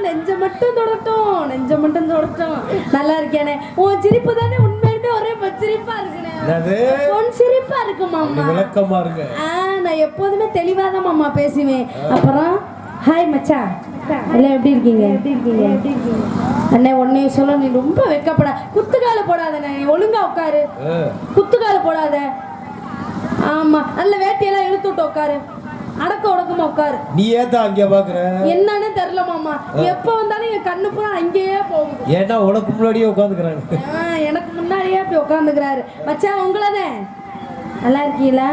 நெஞ்ச மட்டும் தொடட்டும், நெஞ்ச மட்டும் தொடட்டும். நல்லா இருக்கேனே. உன் சிரிப்பு தானே உண்மையிலே ஒரே சிரிப்பா இருக்குனே. உன் சிரிப்பா இருக்கு மாமா. விளக்கமா இருக்கு. நான் எப்போதுமே தெளிவாதான் மாமா பேசுவேன். அப்புறம் ஹாய் மச்சான், எல்லாம் எப்படி இருக்கீங்க? அண்ணே உன்னைய சொல்ல, நீ ரொம்ப வெக்கப்பட. குத்துக்கால போடாத, நீ ஒழுங்கா உட்காரு. குத்துக்கால போடாத. ஆமா, நல்ல வேட்டியெல்லாம் இழுத்து விட்டு உட்காரு. அடக்க உடக்கமா உட்காரு. நீ ஏதா அங்கே பாக்குற? என்னன்னு தெரியல மாமா, எப்ப வந்தாலும் என் கண்ணு பூரா அங்கேயே போகுது. ஏன்னா உனக்கு முன்னாடியே உட்காந்துக்கிறாங்க. எனக்கு முன்னாடி பின்னாடியே போய் உட்காந்துக்கிறாரு. மச்சான் உங்களதான் நல்லா இருக்கீங்களா?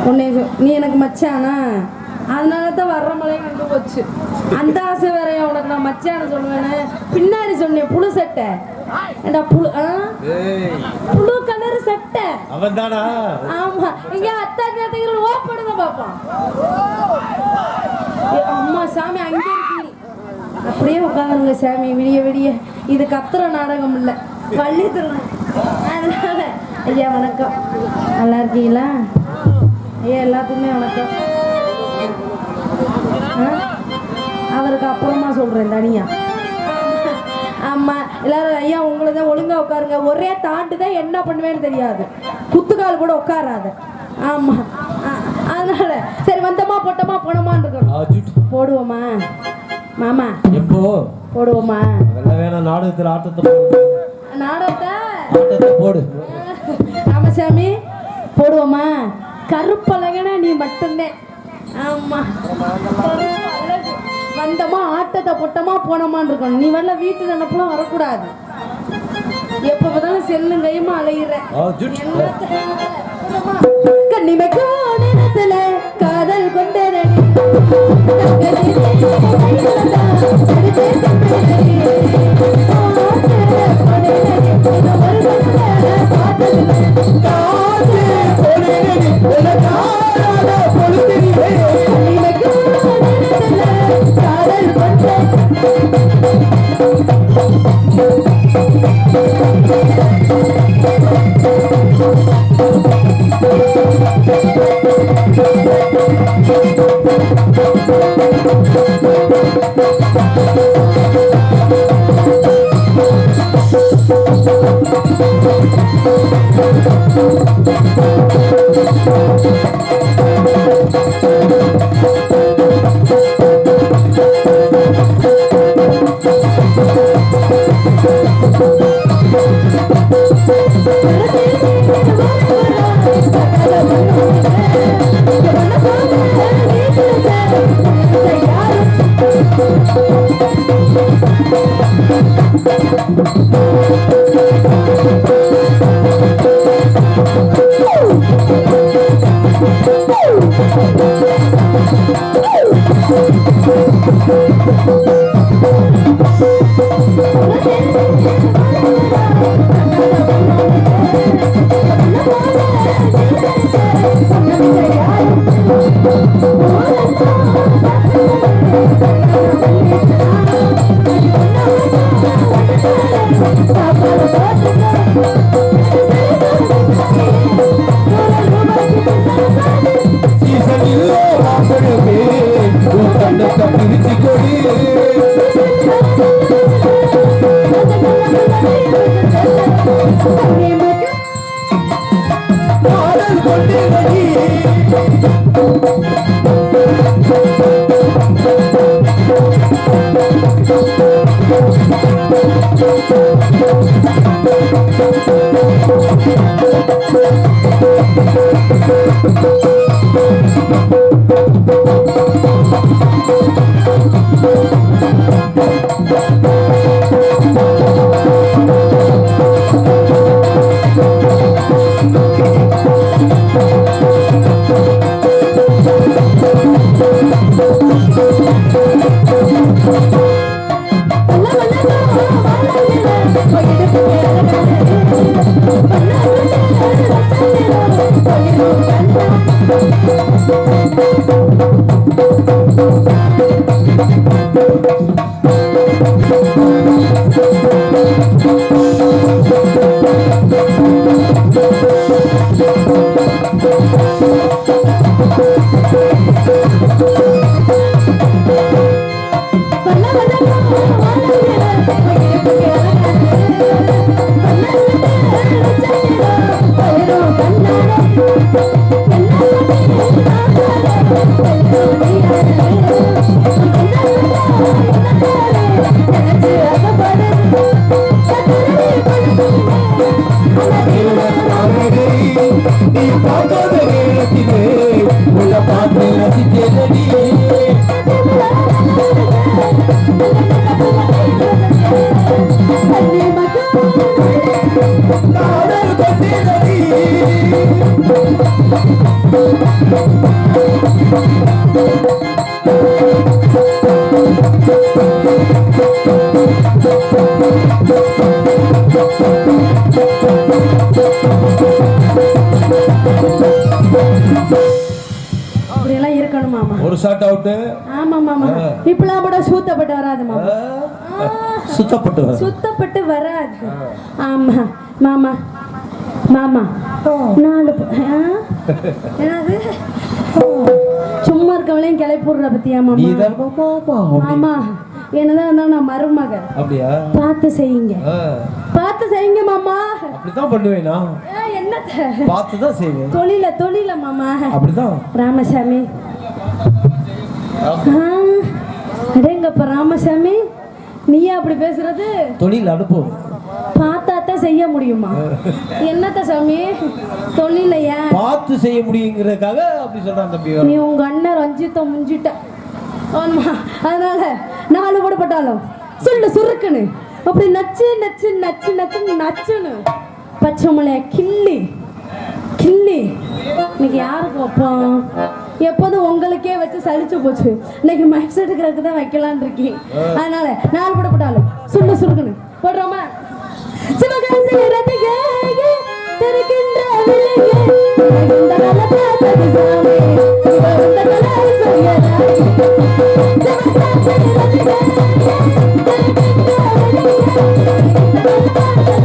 உன்னை நீ எனக்கு மச்சானா? அதனால தான் வர்ற மலையை கண்டு போச்சு. அந்த ஆசை வேறையா உனக்கு நான் மச்சான்னு சொல்லுவேன்னு பின்னாடி சொன்னேன். புழு சட்டை ஏண்டா புழு புழு கலர் சட்டை அவன் தானா? ஆமா. இங்க அத்தாச்சாத்திகள் ஓப்படுங்க பாப்பா. அம்மா சாமி அங்கே இருக்கீங்க. அப்படியே உட்காந்துருங்க சாமி விடிய விடிய. இது கத்துற நாடகம் இல்லை, பள்ளி திருநாள். அதனால ஐயா வணக்கம். நல்லா இருக்கீங்களா ஐயா? எல்லாத்துக்குமே வணக்கம். அவருக்கு அப்புறமா சொல்றேன் தனியா. ஆமா எல்லாரும் ஐயா உங்களை தான் ஒழுங்கா உட்காருங்க. ஒரே தாண்டு தான் என்ன பண்ணுவேன்னு தெரியாது, குத்துக்கால் கூட உட்காராது. ஆமா அதனால சரி வந்தமா போட்டோமா போனோமான்னு இருக்கணும். போடுவோமா மாமா? எப்போ போடுவோமா? அதெல்லாம் வேணாம். நாடகத்தில் ஆட்டத்தை நாடகத்தை போடு. ராமசாமி போடுவோமா? கருப்பழகனா நீ மட்டும்தான். ஆமா வந்தமா ஆட்டத்தை போட்டோமா போனோமான்னு இருக்கணும். நீ வரல வீட்டு நினைப்புலாம் வரக்கூடாது. எப்ப பார்த்தாலும் செல்லும் கையுமா அலையிற. கண்ணிமைக்கு நேரத்துல காதல் கொண்டேன் நீ பார்க்காத நேரத்தில் ஷார்ட் அவுட். ஆமா மாமா, இப்பெல்லாம் கூட சூத்தப்பட்டு வராது மாமா. சுத்தப்பட்டு வர. சுத்தப்பட்டு வராது. ஆமா மாமா. மாமா 4 என்னது சும்மா இருக்கவளையும் கிளப்பி விடுற பத்தியா மாமா? ஆமா, என்னதான் இருந்தாலும் நான் மருமக. அப்படியா? பார்த்து செய்யுங்க, பார்த்து செய்யுங்க மாமா. அப்படிதான் பண்ணுவேனா? என்னத்த பார்த்து தான் செய்வேன். தொழில மாமா. அப்படிதான் ராமசாமி. அடேங்கப்பா ராமசாமி, நீயா அப்படி பேசுறது? தொழில் அனுப்பும் பார்த்தாத்தான் செய்ய முடியுமா? என்னத்த சாமி தொழிலையா பார்த்து செய்ய முடியுங்கிறதுக்காக அப்படி சொல்றான் தம்பி. நீ உங்க அண்ணன் ரஞ்சித்த முஞ்சிட்ட. ஆமா, அதனால 4 போடப்பட்டாலும் சொல்லு சுருக்குன்னு அப்படி நச்சு நச்சு நச்சு நச்சு நச்சுன்னு பச்சை மலைய கிள்ளி கிள்ளி இன்னைக்கு யாருக்கு வைப்போம்? எப்போதும் உங்களுக்கே வச்சு சலிச்சு போச்சு. இன்னைக்கு மேக்ஸ் எடுக்கிறதுக்கு தான் வைக்கலான் இருக்கேன். அதனால 4 போடப்பட்டாலும் சொல்லு சுருக்குன்னு போடுறோமா? சிவகாசி ரதிகே தெரிகின்ற விலையே இந்த காலத்தை சாமி இந்த கலை சொல்யராய். சிவகாசி ரதிகே தெரிகின்ற விலையே இந்த கலை சொல்யராய்.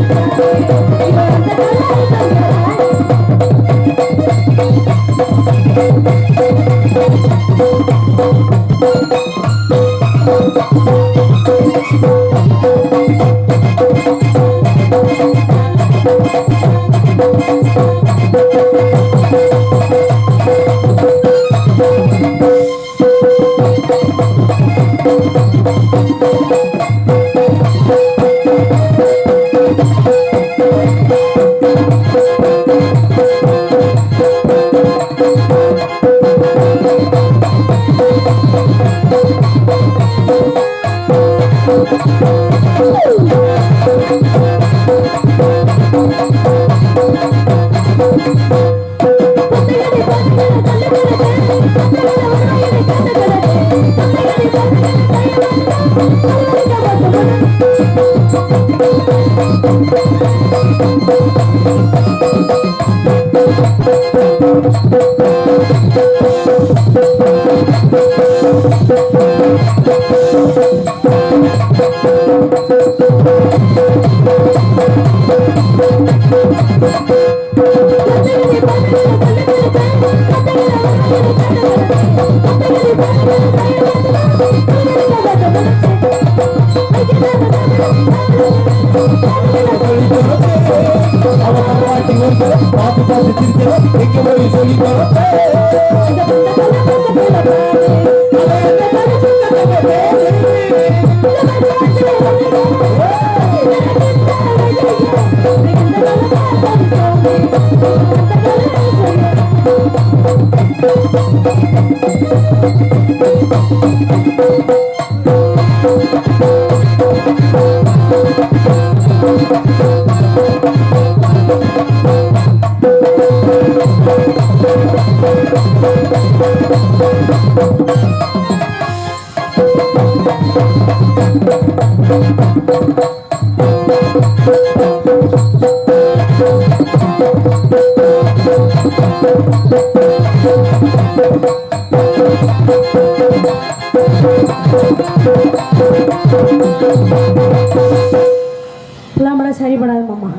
சரிபடாது மாமா.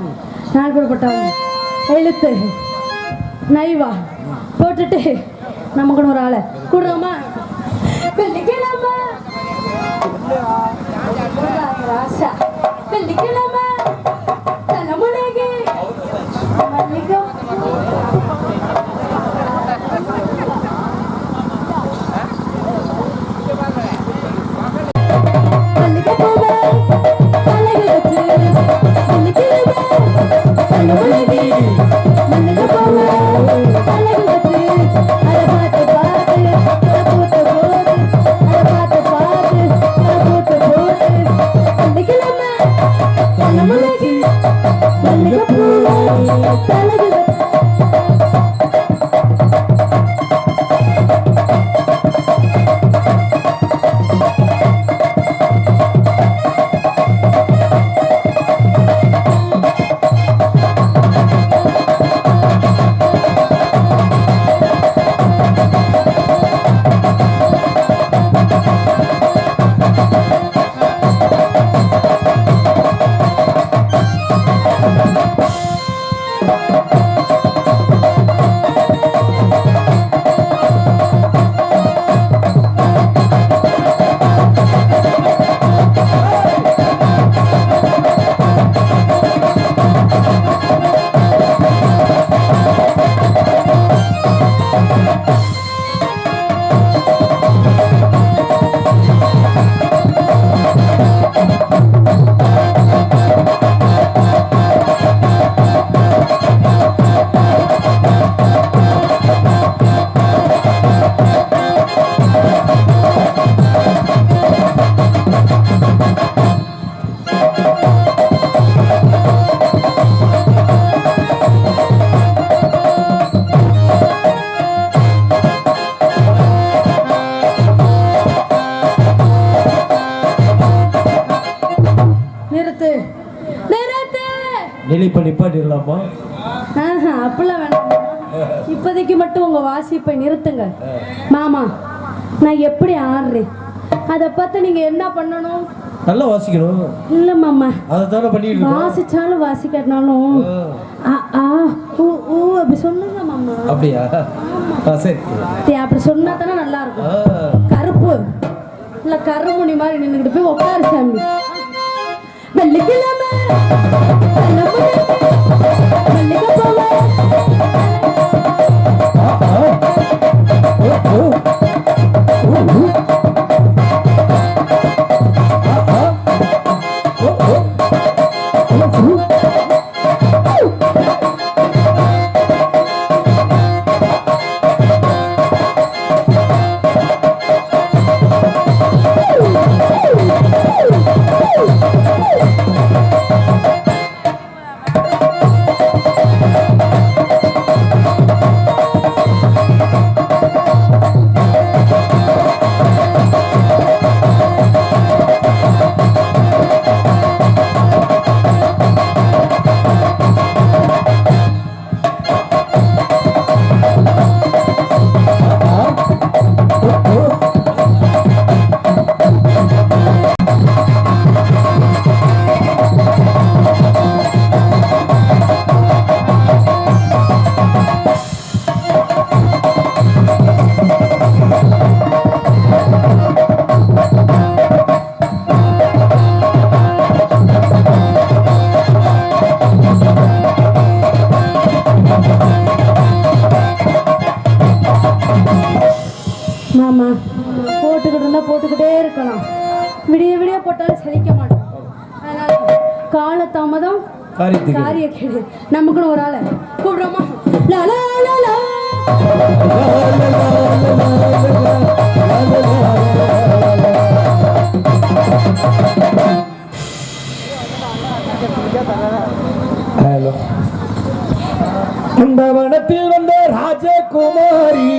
4 போடப்பட்டாலும் எழுத்து நைவா போட்டுட்டு நமக்கு ஒரு ஆளை கூடுறோமா? வெள்ளிக்கிழமை ராசா, வெள்ளிக்கிழமை தலைமுறைக்கு மல்லிகம் இல்லை இப்ப நிப்பாட்டிடலாமா? அப்படிலாம் வேணாம். இப்போதைக்கு மட்டும் உங்க வாசிப்பை நிறுத்துங்க மாமா. நான் எப்படி ஆடுறேன் அதை பார்த்து நீங்க என்ன பண்ணணும்? நல்லா வாசிக்கணும். இல்ல மாமா, அதை தானே பண்ணிட்டு இருக்கோம். வாசிச்சாலும் வாசிக்காட்டினாலும் அப்படி சொல்லுங்க மாமா. அப்படியா? சரி, அப்படி சொன்னா தானே நல்லா இருக்கும். கருப்பு இல்ல கருமுனி மாதிரி நின்றுக்கிட்டு போய் உட்காரு சாமி. வெள்ளிக்கிழமை மாமா போட்டுக்கிட்டு இருந்தா போட்டுக்கிட்டே இருக்கலாம். விடிய விடிய போட்டாலும் செழிக்க மாட்டோம். அதனால கால தாமதம் காரிய கேடு. நமக்குன்னு ஒரு ஆளை கூப்பிடுறோமா? ஹலோ. இந்த வனத்தில் வந்த ராஜகுமாரி,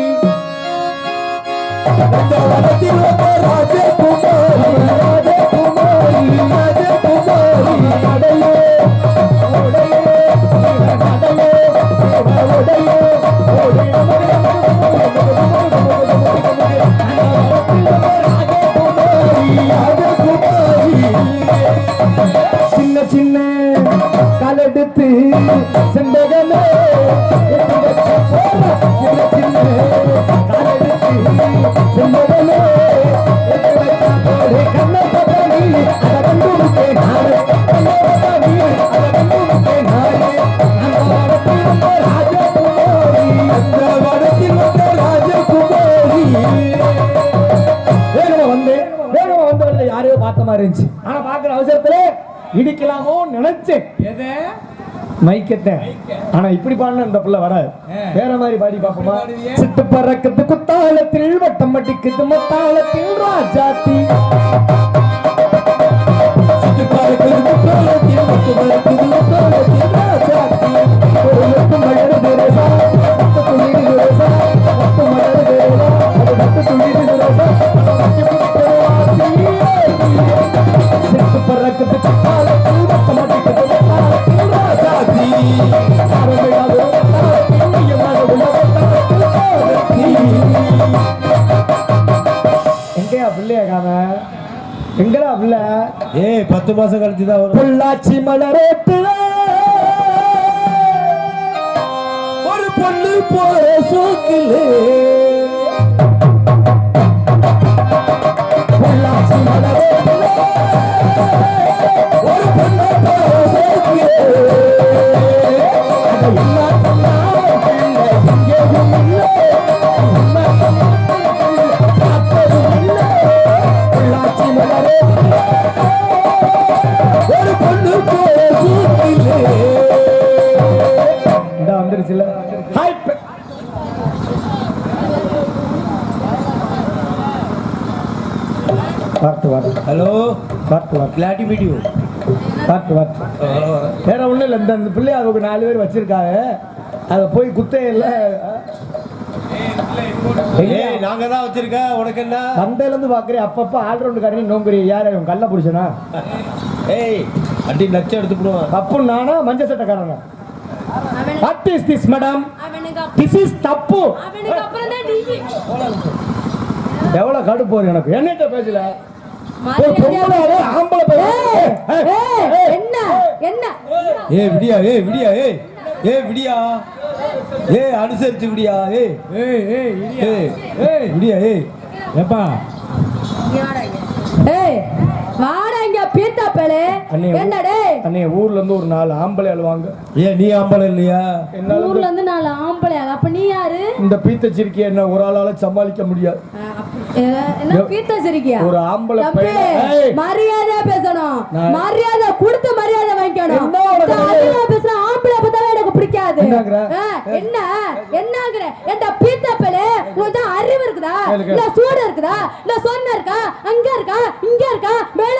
இந்த வனத்தில் வந்த ராஜகுமாரி, ராஜகுமாரி, ராஜகுமாரி, அடையே உடையே அடையே உடையே சின்ன சின்ன காலெடுத்து செண்டகமே சின்ன சின்ன காலெடுத்து செண்டகமே கண்ண பதவி அதை கண்டு விட்டேன் நானே, கண்ண பதவி அதை கண்டு விட்டேன் நானே. அந்த ராஜகுமாரி, அந்த வடத்தில் வந்த ராஜகுமாரி. வேகமா வந்து யாரையோ பார்த்த மாதிரி இருந்துச்சு. ஆனா பாக்குற அவசரத்துல இடிக்கலாமோ நினைச்சேன். எதை? மைக்கத்தை. ஆனா இப்படி பாடின இந்த பிள்ளை வராது. வேற மாதிரி பாடி பாப்போமா? சிட்டு பறக்குது குத்தாலத்தில் வட்டம் அடிக்குது மத்தாலத்தில் ராஜாத்தி. சிட்டு பறக்குது குத்தாலத்தில் வட்டம் அடிக்குது மத்தாலத்தில் ராஜாத்தி. ஒரு மழை ரேசா பத்து துளிடு ரேசா பத்து மழை ரேசா அது பத்து துளிடு ரேசா சிட்டு பறக்குது குத்தாலத்தில் வட்டம் அடிக்குது மத்தாலத்தில் ராஜாத்தி. எங்கயா பிள்ளைய காம? எங்கடா பிள்ளை? 10 மாசம் கழிச்சுதான் வரும். பொள்ளாச்சி மலரேத்துல ஒரு பொண்ணு போற சோக்கிலே, பொள்ளாச்சி மலரேத்துல ஒரு பொண்ணு போற சோக்கிலே, ஒரு பொண்ணு போற சோக்கிலே வந்துருச்சுல. ஹலோ, கிளாட்டி வீடியோ வேற ஒண்ணும் இல்லை. இந்த பிள்ளையாருக்கு 4 பேர் வச்சிருக்காங்க. அதை போய் குத்தையில நாங்க தான் வச்சிருக்கேன். உனக்கு என்ன? சந்தையில இருந்து பாக்குறேன். அப்பப்ப ஆல்ரவுண்ட் காரணி நோங்குறீ. யாரு கல்ல புடிச்சனா? ஏய் அடி நச்சு எடுத்து போடுவான். தப்பு நானா மஞ்சள் சட்டக்காரனா? அவனுக்கு வாட் இஸ் திஸ் மேடம்? அவனுக்கு திஸ் இஸ் தப்பு. அவனுக்கு அப்புறம் தான் டிவி எவ்வளவு கடுப்பு வரும் எனக்கு. என்னட்ட பேசல ஒரு மரியாதையா பொம்பளை ஆம்பளை பையன். என்ன என்ன ஏய் விடியா, ஏய் விடியா, ஏய் ஏய் விடியா, ஏய் அனுசரிச்சு விடியா, ஏய் ஏய் ஏய் இடியா. ஏய் ஏய் விடியா, ஏய் ஏப்பா ஏய் வாடா இங்க பீத்தா பேளே அண்ணே, என்னடே அண்ணே ஊர்ல இருந்து ஒரு 4 ஆம்பளை அழுவாங்க. ஏன் நீ ஆம்பளை இல்லையா? என்னால ஊர்ல இருந்து 4 ஆம்பளை அப்ப நீ யாரு இந்த பீத்த சிரிக்கி என்ன ஒரு ஆளால சமாளிக்க முடியாது. என்ன பீத்தா சிரிக்கியா ஒரு ஆம்பளை தம்பி பையன். ஏய், மரியாதை பேசணும் நான் மரியாதை கொடுத்து மரியாதை வாங்கிக்கணும் என்ன உனக்கு அதிகமா பேசுற ஆம்பளை பார்த்தாலே எனக்கு பிடிக்காது என்னங்கற? என்ன என்னங்கற என்ட பீத்தா பேளே உனக்கு அறிவு இருக்குதா எனக்கு. இல்ல சூடு இருக்குதா இல்ல சொன்ன இருக்கா அங்க இருக்கா இங்க இருக்கா மேல